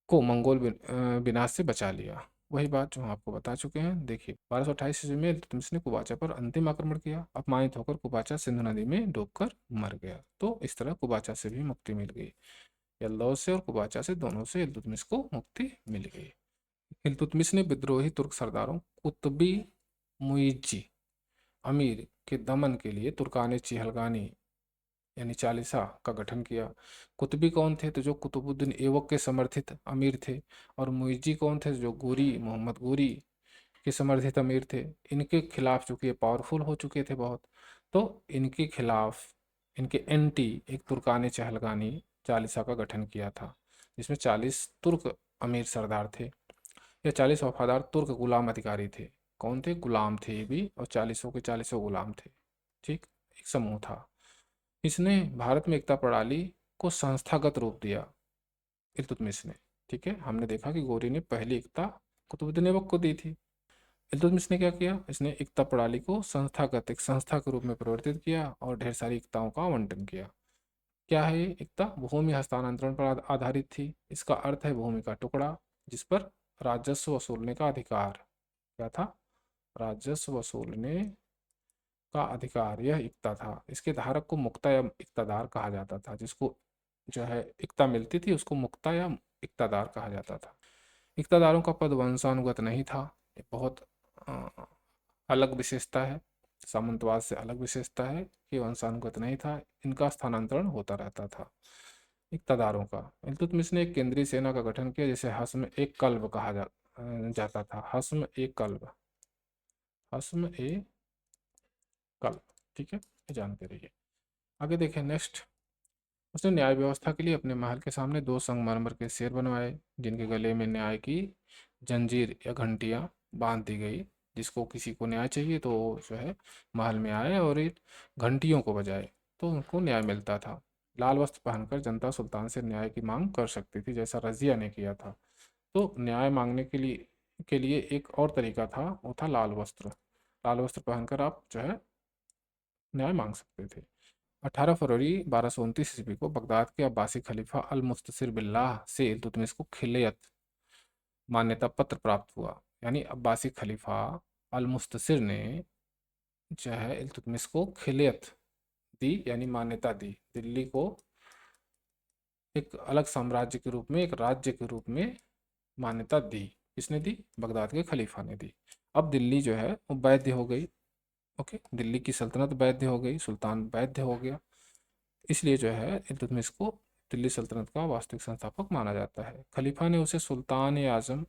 को मंगोल विनाश से बचा लिया। वही बात जो हम आपको बता चुके हैं। देखिए, 1228 ईस्वी में इल्तुतमिश ने कुबाचा पर अंतिम आक्रमण किया। अपमानित होकर कुबाचा सिंधु नदी में डूबकर मर गया। तो इस तरह कुबाचा से भी मुक्ति मिल गई। यल्दौज से और कुबाचा से, दोनों से इल्तुतमिश को मुक्ति मिल गई। इल्तुतमिश ने विद्रोही तुर्क सरदारों कुतुबी मुइज्जी अमीर के दमन के लिए तुर्कान चिहलगानी यानी चालीसा का गठन किया। कुतुबी कौन थे? तो जो कुतुबुद्दीन ऐबक के समर्थित अमीर थे। और मुइज्जी कौन थे? जो गोरी, मोहम्मद गोरी के समर्थित अमीर थे। इनके खिलाफ, चूंकि ये पावरफुल हो चुके थे बहुत, तो इनके खिलाफ, इनके एंटी एक तुर्कान चहलगानी चालीसा का गठन किया था, जिसमें 40 तुर्क अमीर सरदार थे। ये 40 वफादार तुर्क गुलाम अधिकारी थे। कौन थे? गुलाम थे ये भी, और 40 के 40 गुलाम थे। ठीक, एक समूह था। इसने भारत में एकता प्रणाली को संस्थागत रूप दिया, इल्तुतमिश ने। ठीक है, हमने देखा कि गौरी ने पहली एकता कुतुबुद्दीन ऐबक को दी थी। इल्तुतमिश ने क्या किया? इसने एकता प्रणाली को संस्थागत, एक संस्था के रूप में परिवर्तित किया और ढेर सारी एकताओं का आवंटन किया। क्या है ये एकता? भूमि हस्तांतरण पर आधारित थी। इसका अर्थ है भूमि का टुकड़ा जिस पर राजस्व वसूलने का अधिकार। क्या था? राजस्व वसूलने का अधिकार, यह इक्ता था। इसके धारक को मुक्ता या इक्तादार कहा जाता था। जिसको जो है इक्ता मिलती थी उसको मुक्ता या इक्तादार कहा जाता था। इक्तादारों का पद वंशानुगत नहीं था। ये बहुत अ, अलग विशेषता है, सामंतवाद से अलग विशेषता है कि वंशानुगत नहीं था, इनका स्थानांतरण होता रहता था इक्तादारों का। इल्तुतमिश ने एक केंद्रीय सेना का गठन किया जिसे हस्म एक कल्ब कहा जाता था। हस्म एक कल्ब, हस्म ए कल्ब। ठीक है, ये जानते रहिए। आगे देखें नेक्स्ट। उसने न्याय व्यवस्था के लिए अपने महल के सामने 2 संगमरमर के शेर बनवाए, जिनके गले में न्याय की जंजीर या घंटियां बांध दी गई। जिसको किसी को न्याय चाहिए तो वो जो है महल में आए और इन घंटियों को बजाए, तो उनको न्याय मिलता था। लाल वस्त्र पहनकर जनता सुल्तान से न्याय की मांग कर सकती थी, जैसा रजिया ने किया था। तो न्याय मांगने के लिए एक और तरीका था, वो था लाल वस्त्र। लाल वस्त्र पहनकर आप जो है न्याय मांग सकते थे। 18 फरवरी 1229 ईस्वी को बगदाद के अब्बासी खलीफा अल मुस्तसिर बिल्लाह से इल्तुतमिश को खिलयत मान्यता पत्र प्राप्त हुआ। यानी अब्बासी खलीफा अल मुस्तसिर ने जो है इल्तुतमिश को खिलयत दी, यानी मान्यता दी। दिल्ली को एक अलग साम्राज्य के रूप में, एक राज्य के रूप में मान्यता दी। किसने दी? बगदाद के खलीफा ने दी। अब दिल्ली जो है वो वैध हो गई। ओके, दिल्ली की सल्तनत वैध हो गई, सुल्तान वैध हो गया। इसलिए जो है इल्तुतमिश को दिल्ली सल्तनत का वास्तविक संस्थापक माना जाता है। खलीफा ने उसे सुल्तान ए आजम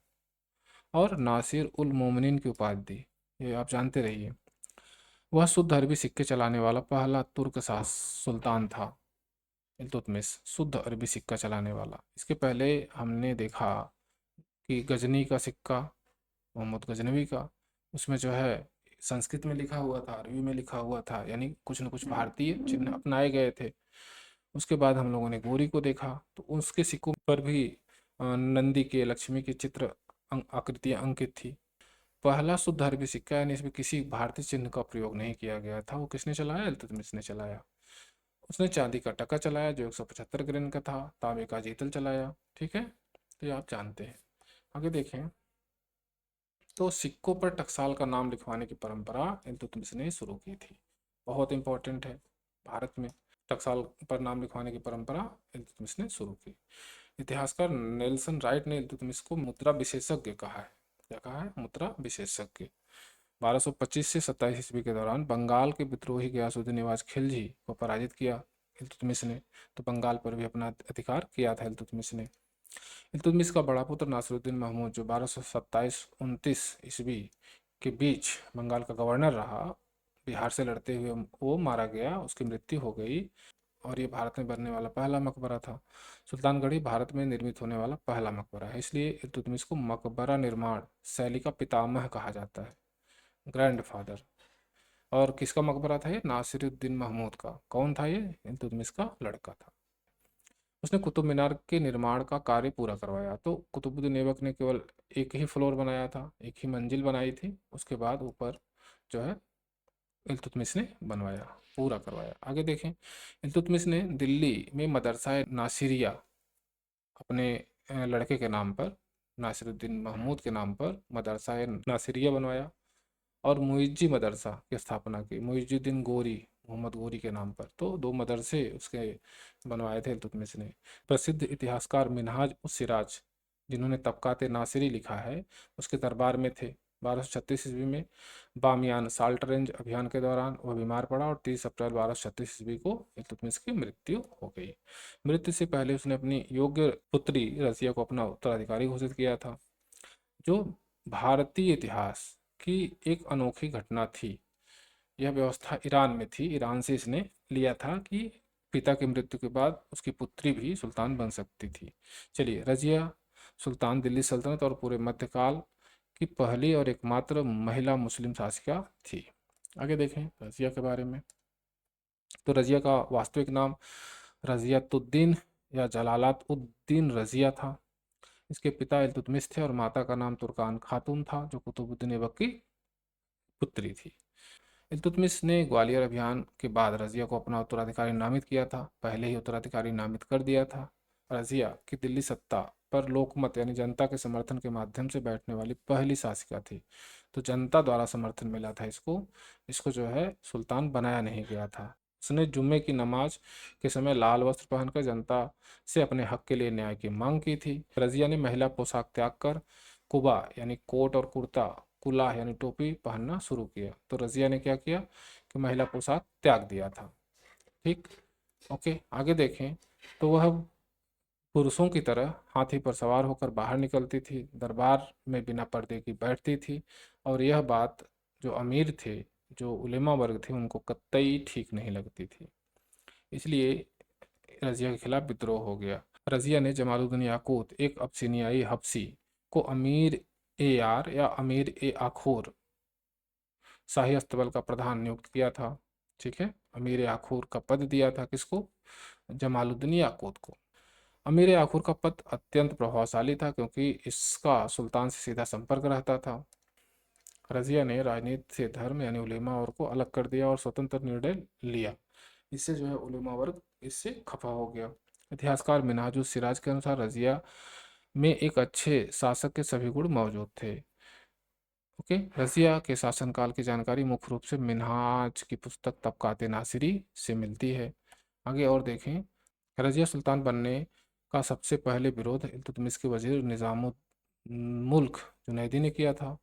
और नासिर उल मोमिनीन की उपाधि दी। ये आप जानते रहिए। वह शुद्ध अरबी सिक्के चलाने वाला पहला तुर्क सुल्तान था। इल्तुतमिश शुद्ध अरबी सिक्का चलाने वाला। इसके पहले हमने देखा कि गजनी का सिक्का, मोहम्मद गजनवी का, उसमें जो है संस्कृत में लिखा हुआ था, अरबी में लिखा हुआ था, यानी कुछ न कुछ भारतीय चिन्ह अपनाए गए थे। उसके बाद हम लोगों ने गोरी को देखा, तो उसके सिक्कों पर भी नंदी के, लक्ष्मी के चित्र, आकृतियां अंकित थी। पहला शुद्ध अरबी सिक्का, यानी इसमें किसी भारतीय चिन्ह का प्रयोग नहीं किया गया था, वो किसने चलाया? इल्तुतमिश ने चलाया। उसने चांदी का टका चलाया जो 175 ग्रेन का था। तांबे का जीतल चलाया। ठीक है, तो ये आप जानते हैं। आगे देखें तो सिक्कों पर टकसाल का नाम लिखवाने की परंपरा इल्तुतमिश ने शुरू की थी। बहुत इंपॉर्टेंट है। भारत में टकसाल पर नाम लिखवाने की परंपरा इल्तुतमिश ने शुरू की। इतिहासकार नेल्सन राइट ने इल्तुतमिश को मुद्रा विशेषज्ञ कहा है। क्या कहा है? मुद्रा विशेषज्ञ। 1225 से 27 ईस्वी के दौरान बंगाल के विद्रोही गयासुद्दीन निवाज खिलजी को पराजित किया इल्तुतमिश ने। तो बंगाल पर भी अपना अधिकार किया था इल्तुतमिश ने। इल्तुतमिश का बड़ा पुत्र नासिरुद्दीन महमूद, जो 1227-29 ईस्वी के बीच बंगाल का गवर्नर रहा, बिहार से लड़ते हुए वो मारा गया, उसकी मृत्यु हो गई। और ये भारत में बनने वाला पहला मकबरा था। सुल्तानगढ़ी भारत में निर्मित होने वाला पहला मकबरा है, इसलिए इल्तुतमिश को मकबरा निर्माण शैली का पितामह कहा जाता है, ग्रैंडफादर। और किसका मकबरा था ये? नासिरुद्दीन महमूद का। कौन था ये? इल्तुतमिश का लड़का था। उसने कुतुब मीनार के निर्माण का कार्य पूरा करवाया। तो कुतुबुद्दीन ऐबक ने केवल एक ही फ्लोर बनाया था, एक ही मंजिल बनाई थी। उसके बाद ऊपर जो है इल्तुतमिश ने बनवाया, पूरा करवाया। आगे देखें, इल्तुतमिश ने दिल्ली में मदरसा नासिरिया अपने लड़के के नाम पर, नासिरुद्दीन महमूद के नाम पर मदरसा नासिरिया बनवाया। और मुइज्जी मदरसा की स्थापना की, मुइजुद्दीन गोरी, मोहम्मद गोरी के नाम पर। तो दो मदरसे उसके बनवाए थे इल्तुतमिश ने। प्रसिद्ध इतिहासकार मिनहाज उस सिराज, जिन्होंने तबकात नासिरी लिखा है, उसके दरबार में थे। 1236 ईस्वी में बामियान साल्ट रेंज अभियान के दौरान वह बीमार पड़ा और 30 अप्रैल 1236 ईस्वी को इल्तुतमिश की मृत्यु हो गई। मृत्यु से पहले उसने अपनी योग्य पुत्री रजिया को अपना उत्तराधिकारी घोषित किया था, जो भारतीय इतिहास की एक अनोखी घटना थी। यह व्यवस्था ईरान में थी, ईरान से इसने लिया था कि पिता की मृत्यु के बाद उसकी पुत्री भी सुल्तान बन सकती थी। चलिए, रजिया सुल्तान दिल्ली सल्तनत और पूरे मध्यकाल की पहली और एकमात्र महिला मुस्लिम शासिका थी। आगे देखें रजिया के बारे में। तो रजिया का वास्तविक नाम रजियतुद्दीन या जलालत उद्दीन रजिया था। इसके पिता इल्तुतमिश थे और माता का नाम तुर्कान खातून था, जो कुतुबुद्दीन ऐबक की पुत्री थी। इल्तुतमिश ने ग्वालियर अभियान के बाद रजिया को अपना उत्तराधिकारी नामित किया था, पहले ही उत्तराधिकारी नामित कर दिया था। रजिया की दिल्ली सत्ता पर लोकमत यानी जनता के समर्थन के माध्यम से बैठने वाली पहली शासिका थी। तो जनता द्वारा समर्थन मिला था इसको। इसको जो है सुल्तान बनाया नहीं गया था। उसने जुम्मे की नमाज के समय लाल वस्त्र पहनकर जनता से अपने हक के लिए न्याय की मांग की थी। रजिया ने महिला पोशाक त्याग कर कुबा यानी कोट और कुर्ता, कुलाह यानी टोपी पहनना शुरू किया। तो रजिया ने क्या किया कि महिला पोशाक त्याग दिया था। ठीक, ओके। आगे देखें तो वह पुरुषों की तरह हाथी पर सवार होकर बाहर निकलती थी, दरबार में बिना पर्दे की बैठती थी। और यह बात जो अमीर थे, जो उलेमा वर्ग थे, उनको कतई ठीक नहीं लगती थी। इसलिए रजिया के खिलाफ विद्रोह हो गया। रजिया ने जमालुद्दीन याकूत, एक अबसीनियाई हबसी, को अमीर ए यार या अमीर ए आखोर शाही अस्तबल का प्रधान नियुक्त किया था। ठीक है, अमीर ए आखोर का पद दिया था किसको? जमालुद्दीन याकूत को। अमीर ए आखोर का पद अत्यंत प्रभावशाली था, क्योंकि इसका सुल्तान से सीधा संपर्क रहता था। रजिया ने राजनीति से धर्म यानी उलेमा वर्ग को अलग कर दिया और स्वतंत्र निर्णय लिया। इससे जो है उलेमा वर्ग इससे खफा हो गया। इतिहासकार मिनहाजुल सिराज के अनुसार रजिया में एक अच्छे शासक के सभी गुण मौजूद थे। ओके, रजिया के शासनकाल की जानकारी मुख्य रूप से मिनहाज की पुस्तक तबकात नासिरी से मिलती है। आगे और देखें, रजिया सुल्तान बनने का सबसे पहले विरोध इल्तुतमिश के वजीर निज़ामुल मुल्क जुनैदी ने किया था।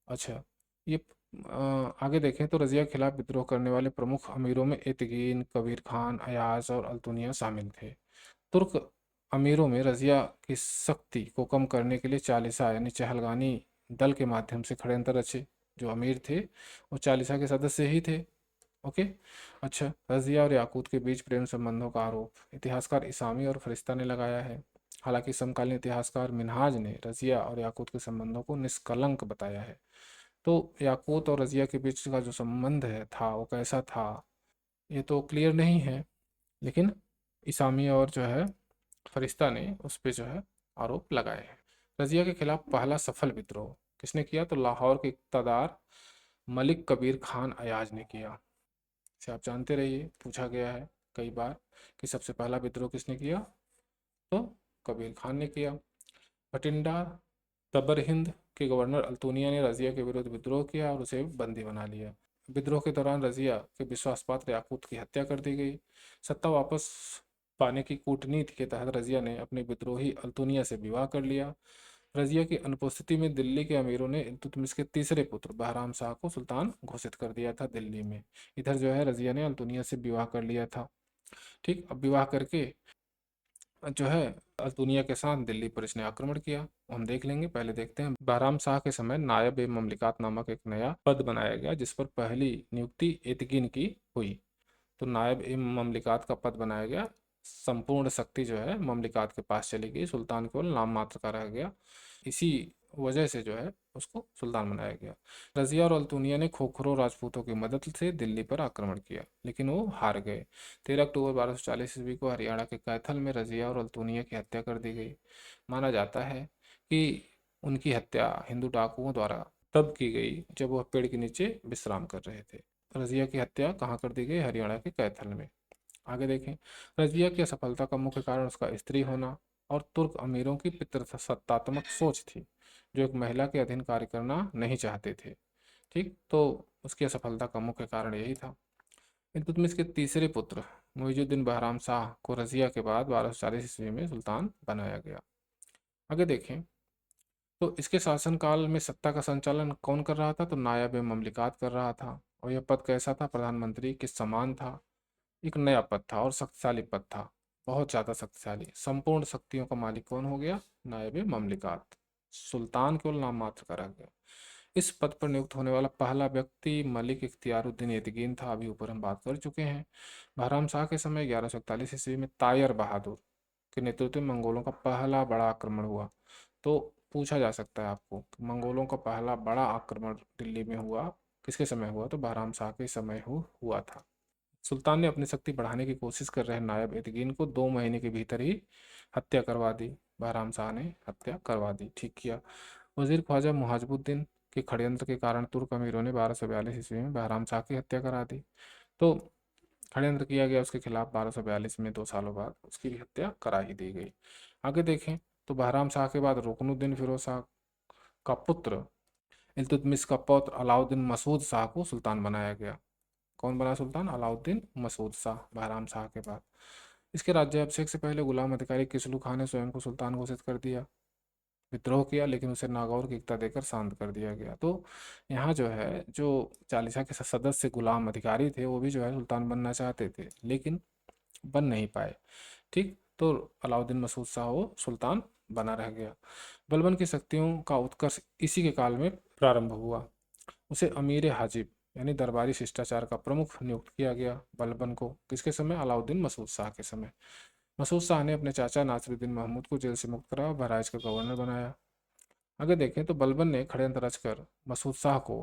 अच्छा, ये आगे देखें तो रजिया के खिलाफ विद्रोह करने वाले प्रमुख अमीरों में एतगीन, कबीर खान, अयाज और अल्तुनिया शामिल थे। तुर्क अमीरों में रजिया की सख्ती को कम करने के लिए चालीसा यानी चहलगानी दल के माध्यम से षड्यंत्र रचे। जो अमीर थे वो चालीसा के सदस्य ही थे। ओके। अच्छा, रजिया और याकूत के बीच प्रेम संबंधों का आरोप इतिहासकार इसामी और फरिश्ता ने लगाया है। हालांकि समकालीन इतिहासकार मिन्हाज ने रजिया और याकूत के संबंधों को निष्कलंक बताया है। तो याकूत और रजिया के बीच का जो संबंध है था वो कैसा था ये तो क्लियर नहीं है, लेकिन इसामी और जो है फरिश्ता ने उस पर जो है आरोप लगाए हैं। रजिया के खिलाफ पहला सफल विद्रोह किसने किया, तो लाहौर के इक़्तिदार मलिक कबीर खान अयाज ने किया। इसे आप जानते रहिए, पूछा गया है कई बार कि सबसे पहला विद्रोह किसने किया, तो कबीर खान ने किया। बठिंडा तबर हिंद के गवर्नर अल्तुनिया ने रजिया के विरुद्ध विद्रोह किया और उसे बंदी बना लिया। विद्रोह के दौरान रजिया के विश्वासपात्र याकूत की हत्या कर दी गई। सत्ता वापस पाने की कूटनीति के तहत रजिया ने अपने विद्रोही अल्तुनिया से विवाह कर लिया। रजिया की अनुपस्थिति में दिल्ली के अमीरों ने इल्तुतमिश के तीसरे पुत्र बहराम शाह को सुल्तान घोषित कर दिया था दिल्ली में। इधर जो है रजिया ने अल्तुनिया से विवाह कर लिया था। ठीक, अब विवाह करके जो है दुनिया के साथ दिल्ली पर इसने आक्रमण किया, हम देख लेंगे। पहले देखते हैं, बहराम शाह के समय नायब ए ममलिकात नामक एक नया पद बनाया गया जिस पर पहली नियुक्ति एतगिन की हुई। तो नायब ए ममलिकात का पद बनाया गया, संपूर्ण शक्ति जो है ममलिकात के पास चली गई, सुल्तान केवल नाम मात्र का रह गया। इसी वजह से जो है उसको सुल्तान बनाया गया। रजिया और अल्तुनिया ने खोखरो राजपूतों की मदद से दिल्ली पर आक्रमण किया, लेकिन वो हार गए। 13 अक्टूबर 1240 ईस्वी को हरियाणा के कैथल में रजिया और अल्तुनिया की हत्या कर दी गई। माना जाता है कि उनकी हत्या हिंदू डाकुओं द्वारा तब की गई जब वह पेड़ के नीचे विश्राम कर रहे थे। रजिया की हत्या कहाँ कर दी गई, हरियाणा के कैथल में। आगे देखें, रजिया की असफलता का मुख्य कारण उसका स्त्री होना और तुर्क अमीरों की पितृसत्तात्मक सोच थी, जो एक महिला के अधीन कार्य करना नहीं चाहते थे। ठीक, तो उसकी असफलता का मुख्य कारण यही था। इल्तुतमिश के तीसरे पुत्र मुइजुद्दीन बहराम शाह को रजिया के बाद 1240 ईस्वी में सुल्तान बनाया गया। आगे देखें, तो इसके शासनकाल में सत्ता का संचालन कौन कर रहा था, तो नायब ममलिकात कर रहा था। और यह पद कैसा था, प्रधानमंत्री के समान था। एक नया पद था और शक्तिशाली पद था, बहुत ज़्यादा शक्तिशाली। संपूर्ण शक्तियों का मालिक कौन हो गया, नायब ममलिकात। सुल्तान केवल नाम मात्र का रह गया। इस पद पर नियुक्त होने वाला पहला व्यक्ति मलिक इख्तियारुद्दीन एतगिन था, अभी ऊपर हम बात कर चुके हैं। बहराम शाह के समय 1141 ईस्वी में तायर बहादुर के नेतृत्व में मंगोलों का पहला बड़ा आक्रमण हुआ। तो पूछा जा सकता है आपको कि मंगोलों का पहला बड़ा आक्रमण दिल्ली में हुआ किसके समय हुआ, तो बहराम शाह के समय हुआ था। सुल्तान ने अपनी शक्ति बढ़ाने की कोशिश कर रहे नायब एतगिन को 2 महीने के भीतर ही हत्या करवा दी। बहराम शाह ने हत्या करवा दी, ठीक किया। वजीर ख्वाजा मुहाजिबुद्दीन के षड्यंत्र के कारण तुर्क अमीरों ने 1242 ईस्वी में बहराम शाह की हत्या करा दी। तो षड्यंत्र किया गया उसके खिलाफ, 1242 में 2 सालों बाद उसकी भी हत्या करा ही दी गई। आगे देखें, तो बहराम शाह के बाद रुकनुद्दीन फिरोज शाह का पुत्र इल्तुतमिश का पौत्र अलाउद्दीन मसूद शाह को सुल्तान बनाया गया। कौन बना सुल्तान, अलाउद्दीन मसूद शाह, बहराम शाह के बाद। इसके राज्याभिषेक से पहले गुलाम अधिकारी किसलू खान ने स्वयं को सुल्तान घोषित कर दिया, विद्रोह किया, लेकिन उसे नागौर की एकता देकर शांत कर दिया गया। तो यहाँ जो है जो चालीसा के सदस्य गुलाम अधिकारी थे वो भी जो है सुल्तान बनना चाहते थे, लेकिन बन नहीं पाए। ठीक, तो अलाउद्दीन मसूद शाह वो सुल्तान बना रह गया। बलबन की शक्तियों का उत्कर्ष इसी के काल में प्रारंभ हुआ। उसे अमीर हाजिब यानी दरबारी शिष्टाचार का प्रमुख नियुक्त किया गया बलबन को, किसके समय, अलाउद्दीन मसूद शाह के समय। मसूद शाह ने अपने चाचा नासिरुद्दीन महमूद को जेल से मुक्त करा और बहराइच का गवर्नर बनाया। आगे देखें, तो बलबन ने षड्यंत्र रचकर मसूद शाह को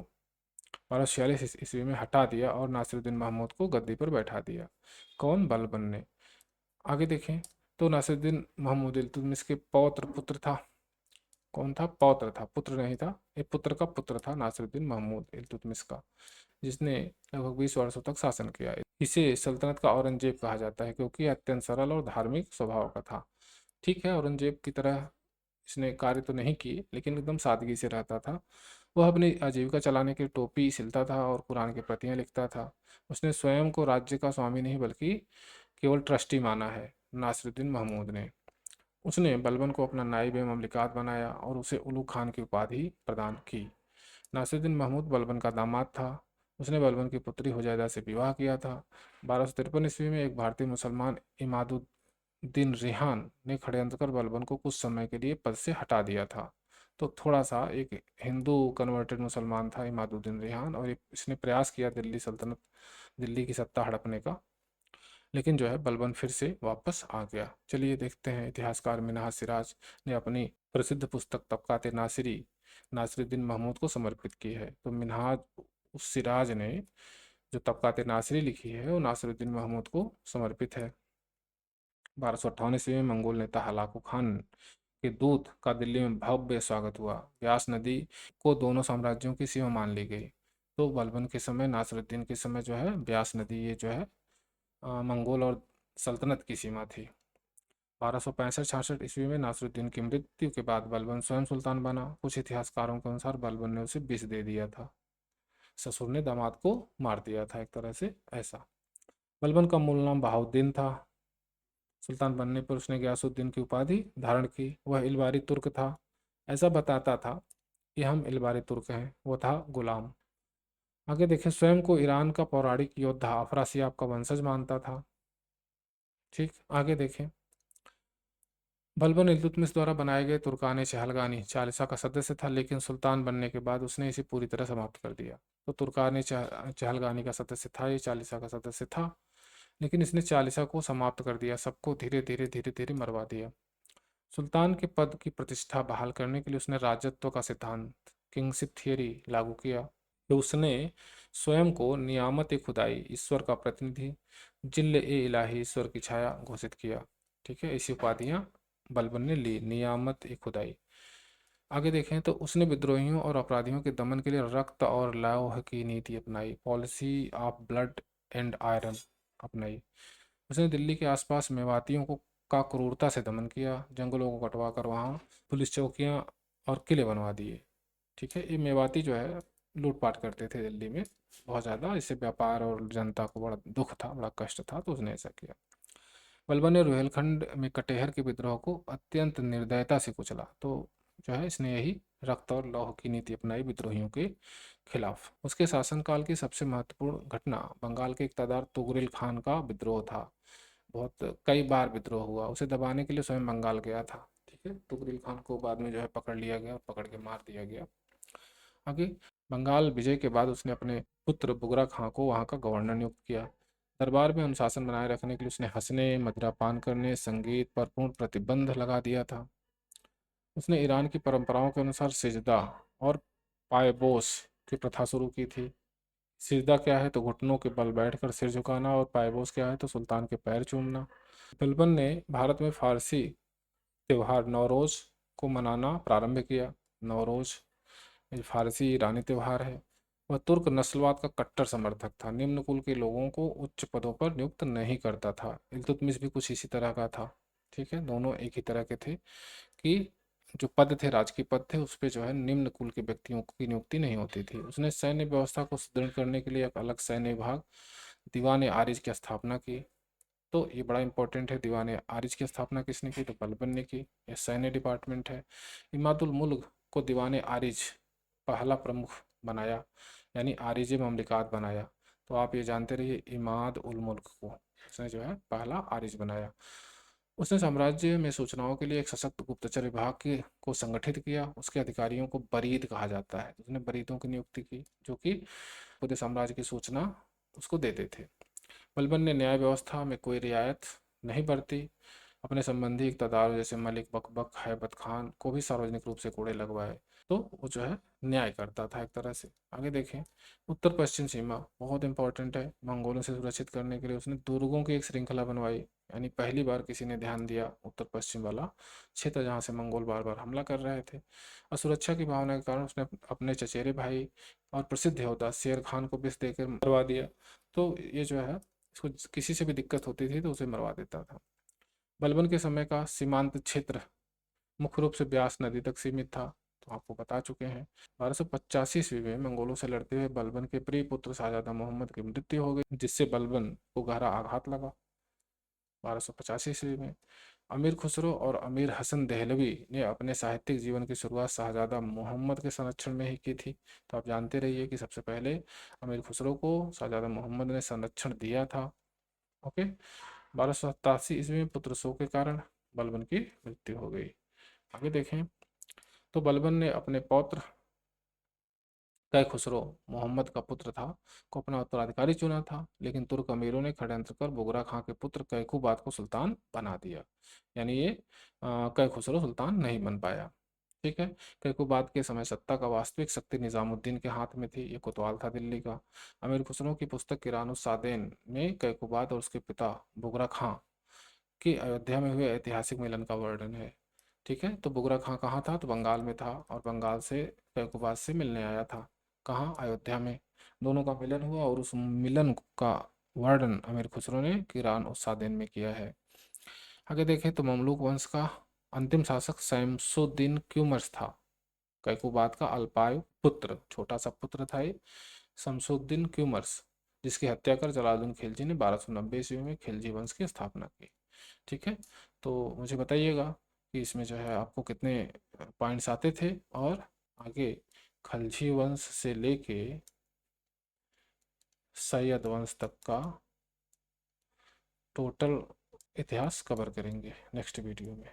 1246 ईस्वी में हटा दिया और नासिरुद्दीन महमूद को गद्दी पर बैठा दिया। कौन, बलबन ने। आगे देखें, तो नासिरुद्दीन महमूद इल्तुतमिश के पौत्र पुत्र था। कौन था, पौत्र था, पुत्र नहीं था, एक पुत्र का पुत्र था नासिरुद्दीन महमूद इल्तुतमिश का, जिसने लगभग 20 वर्षों तक शासन किया। इसे सल्तनत का औरंगजेब कहा जाता है क्योंकि अत्यंत सरल और धार्मिक स्वभाव का था। ठीक है, औरंगजेब की तरह इसने कार्य तो नहीं किए, लेकिन एकदम सादगी से रहता था। वह अपनी आजीविका चलाने के लिए टोपी सिलता था और कुरान की प्रतियां लिखता था। उसने स्वयं को राज्य का स्वामी नहीं बल्कि केवल ट्रस्टी माना है, नासिरुद्दीन महमूद ने। उसने बलबन को अपना नाइब ममलिकात बनाया और उसे उलू खान की उपाधि प्रदान की। नासिरुद्दीन महमूद बलबन का दामाद था। उसने बलबन की पुत्री हुजैदा से विवाह किया था। 1253 ईस्वी में एक भारतीय मुसलमान इमादुद्दीन रिहान ने षड्यंत्र कर बलबन को कुछ समय के लिए पद से हटा दिया था। तो थोड़ा सा एक हिंदू कन्वर्टेड मुसलमान था इमादुद्दीन रिहान, और इसने प्रयास किया दिल्ली की सत्ता हड़पने का, लेकिन जो है बलबन फिर से वापस आ गया। चलिए देखते हैं, इतिहासकार मिन्हाज सिराज ने अपनी प्रसिद्ध पुस्तक तबकात नासिरी नासिरुद्दीन महमूद को समर्पित की है। तो मिन्हाज उस सिराज ने जो तबकात नासिरी लिखी है वो नासिरुद्दीन महमूद को समर्पित है। 1258 ईस्वी में मंगोल नेता हलाकू खान के दूत का दिल्ली में भव्य स्वागत हुआ। व्यास नदी को दोनों साम्राज्यों की सीमा मान ली गई। तो बलबन के समय, नासिरुद्दीन के समय जो है व्यास नदी ये जो है मंगोल और सल्तनत की सीमा थी। 1265-66 ईस्वी में नासिरुद्दीन की मृत्यु के बाद बलबन स्वयं सुल्तान बना। कुछ इतिहासकारों के अनुसार बलबन ने उसे विष दे दिया था, ससुर ने दामाद को मार दिया था एक तरह से, ऐसा। बलबन का मूल नाम बहाउद्दीन था। सुल्तान बनने पर उसने गयासुद्दीन की उपाधि धारण की। वह इलबारी तुर्क था, ऐसा बताता था कि हम इलबारी तुर्क हैं। वो था गुलाम। आगे देखें, स्वयं को ईरान का पौराणिक योद्धा अफरासियाब का वंशज मानता था। ठीक, आगे देखें, बलबन इल्तुतमिश द्वारा बनाए गए तुर्कान चहलगानी चालीसा का सदस्य था, लेकिन सुल्तान बनने के बाद उसने इसे पूरी तरह समाप्त कर दिया। तो तुर्कान चहलगानी का सदस्य था, ये चालीसा का सदस्य था, लेकिन इसने चालीसा को समाप्त कर दिया, सबको धीरे धीरे मरवा दिया। सुल्तान के पद की प्रतिष्ठा बहाल करने के लिए उसने राजत्व का सिद्धांत, किंगशिप थियरी, लागू किया। तो उसने स्वयं को नियामत ए खुदाई, ईश्वर का प्रतिनिधि, जिल्ल ए इलाही, ईश्वर की छाया घोषित किया। ठीक है, ऐसी उपाधियां बलबन ने ली, नियामत ए खुदाई। आगे देखें तो उसने विद्रोहियों और अपराधियों के दमन के लिए रक्त और लौह की नीति अपनाई, policy of blood and iron अपनाई। उसने दिल्ली के आसपास मेवातियों को का क्रूरता से दमन किया, जंगलों को कटवा कर वहाँ पुलिस चौकियाँ और किले बनवा दिए। ठीक है, ये मेवाती जो है लूटपाट करते थे दिल्ली में बहुत ज़्यादा, इससे व्यापार और जनता को बड़ा दुख था, बड़ा कष्ट था, तो उसने ऐसा किया। बलबन ने रुहेलखंड में कटेहर के विद्रोह को अत्यंत निर्दयता से कुचला। तो जो है इसने यही रक्त और लौह की नीति अपनाई विद्रोहियों के खिलाफ। उसके शासनकाल की सबसे महत्वपूर्ण घटना बंगाल के इक़्तिदार तुगरिल खान का विद्रोह था। बहुत कई बार विद्रोह हुआ, उसे दबाने के लिए स्वयं बंगाल गया था। ठीक है, तुगरिल खान को बाद में जो है पकड़ लिया गया, पकड़ के मार दिया गया। आगे, बंगाल विजय के बाद उसने अपने पुत्र बुगरा खां को वहाँ का गवर्नर नियुक्त किया। दरबार में अनुशासन बनाए रखने के लिए उसने हंसने, मदिरापान करने, संगीत पर पूर्ण प्रतिबंध लगा दिया था। उसने ईरान की परंपराओं के अनुसार सिजदा और पायबोस की प्रथा शुरू की थी। सिजदा क्या है तो घुटनों के बल बैठकर सिर झुकाना, और पायबोस क्या है तो सुल्तान के पैर चूमना। बलबन ने भारत में फारसी त्यौहार नौरोज को मनाना प्रारंभ किया। नौरोज ये फारसी ईरानी त्यौहार है। वह तुर्क नस्लवाद का कट्टर समर्थक था, निम्न कुल के लोगों को उच्च पदों पर नियुक्त नहीं करता था। इल्तुतमिश भी कुछ इसी तरह का था। ठीक है, दोनों एक ही तरह के थे कि जो पद थे, राजकीय पद थे, उस पर जो है निम्न कुल के व्यक्तियों की नियुक्ति नहीं होती थी। उसने सैन्य व्यवस्था को सुदृढ़ करने के लिए एक अलग सैन्य विभाग, दीवान आरिज की स्थापना की। तो ये बड़ा इंपॉर्टेंट है, दीवान आरिज की स्थापना किसने की तो बलबन ने की। यह सैन्य डिपार्टमेंट है। इमादुल मुल्क को दीवान आरिज पहला प्रमुख बनाया, यानी आरिज ममलिकात बनाया। तो आप ये जानते रहिए, इमाद उल मुल्क को उसने जो है पहला आरिज बनाया। उसने साम्राज्य में सूचनाओं के लिए एक सशक्त गुप्तचर विभाग को संगठित किया। उसके अधिकारियों को बरीद कहा जाता है। उसने बरीदों की नियुक्ति की जो कि पूरे साम्राज्य की सूचना उसको देते थे। बलबन ने न्याय व्यवस्था में कोई रियायत नहीं बरती। अपने संबंधी इक़्तिदार जैसे मलिक बकबक, हैबत खान को भी सार्वजनिक रूप से कोड़े लगवाए। तो वो जो है न्याय करता था एक तरह से। आगे देखें, उत्तर पश्चिम सीमा बहुत इंपॉर्टेंट है। मंगोलों से सुरक्षित करने के लिए उसने दुर्गों की एक श्रृंखला बनवाई, यानी पहली बार किसी ने ध्यान दिया उत्तर पश्चिम वाला क्षेत्र जहाँ से मंगोल बार बार हमला कर रहे थे। और सुरक्षा की भावना के कारण उसने अपने चचेरे भाई और प्रसिद्ध योद्धा शेर खान को विष देकर मरवा दिया। तो ये जो है, इसको किसी से भी दिक्कत होती थी तो उसे मरवा देता था। बलबन के समय का सीमांत क्षेत्र मुख्य रूप से ब्यास नदी तक सीमित था, तो आपको बता चुके हैं। 1285 ईस्वी में मंगोलों से लड़ते हुए बलबन के प्रिय पुत्र शाहजादा मोहम्मद की मृत्यु हो गई, जिससे बलबन को गहरा आघात लगा। 1285 ईस्वी में अमीर खुसरो और अमीर हसन दहलवी ने अपने साहित्यिक जीवन की शुरुआत शाहजादा मोहम्मद के संरक्षण में ही की थी। तो आप जानते रहिए कि सबसे पहले अमीर खुसरो को शाहजादा मोहम्मद ने संरक्षण दिया था। ओके, 1287 ईस्वी में पुत्र शोक के कारण बलबन की मृत्यु हो गई। आगे देखें, तो बलबन ने अपने पौत्र कै खुसरो मोहम्मद का पुत्र था को अपना उत्तराधिकारी चुना था, लेकिन तुर्क अमीरों ने षड्यंत्र कर बुगरा खां के पुत्र कैकूबाद को सुल्तान बना दिया। यानी ये कै खुसरो सुल्तान नहीं बन पाया। ठीक है। कैकूबाद के समय सत्ता का वास्तविक शक्ति निजामुद्दीन के हाथ में थी। ये कोतवाल था दिल्ली का। अमीर खुसरो की पुस्तक किरानुस्सादैन में कैकूबाद और उसके पिता बुगरा खां कि अयोध्या में हुए ऐतिहासिक मिलन का वर्णन है। ठीक है। तो बुगरा खां कहाँ था? तो बंगाल में था, और बंगाल से कैकूबाद से मिलने आया था। कहाँ? अयोध्या में। दोनों का मिलन हुआ और उस मिलन का वर्णन अमीर खुसरो ने किरान उस्सादैन में किया है। आगे देखें तो ममलूक वंश का अंतिम शासक शमसुद्दीन क्यूमर्स था, कैकूबाद का अल्पायु पुत्र, छोटा सा पुत्र था ये शमसुद्दीन क्यूमर्स, जिसकी हत्या कर जलालुद्दीन खिलजी ने 1290 ईस्वी में खिलजी वंश की स्थापना की। ठीक है। तो मुझे बताइएगा कि इसमें जो है आपको कितने पॉइंट्स आते थे, और आगे खलजी वंश से लेके सैयद वंश तक का टोटल इतिहास कवर करेंगे नेक्स्ट वीडियो में।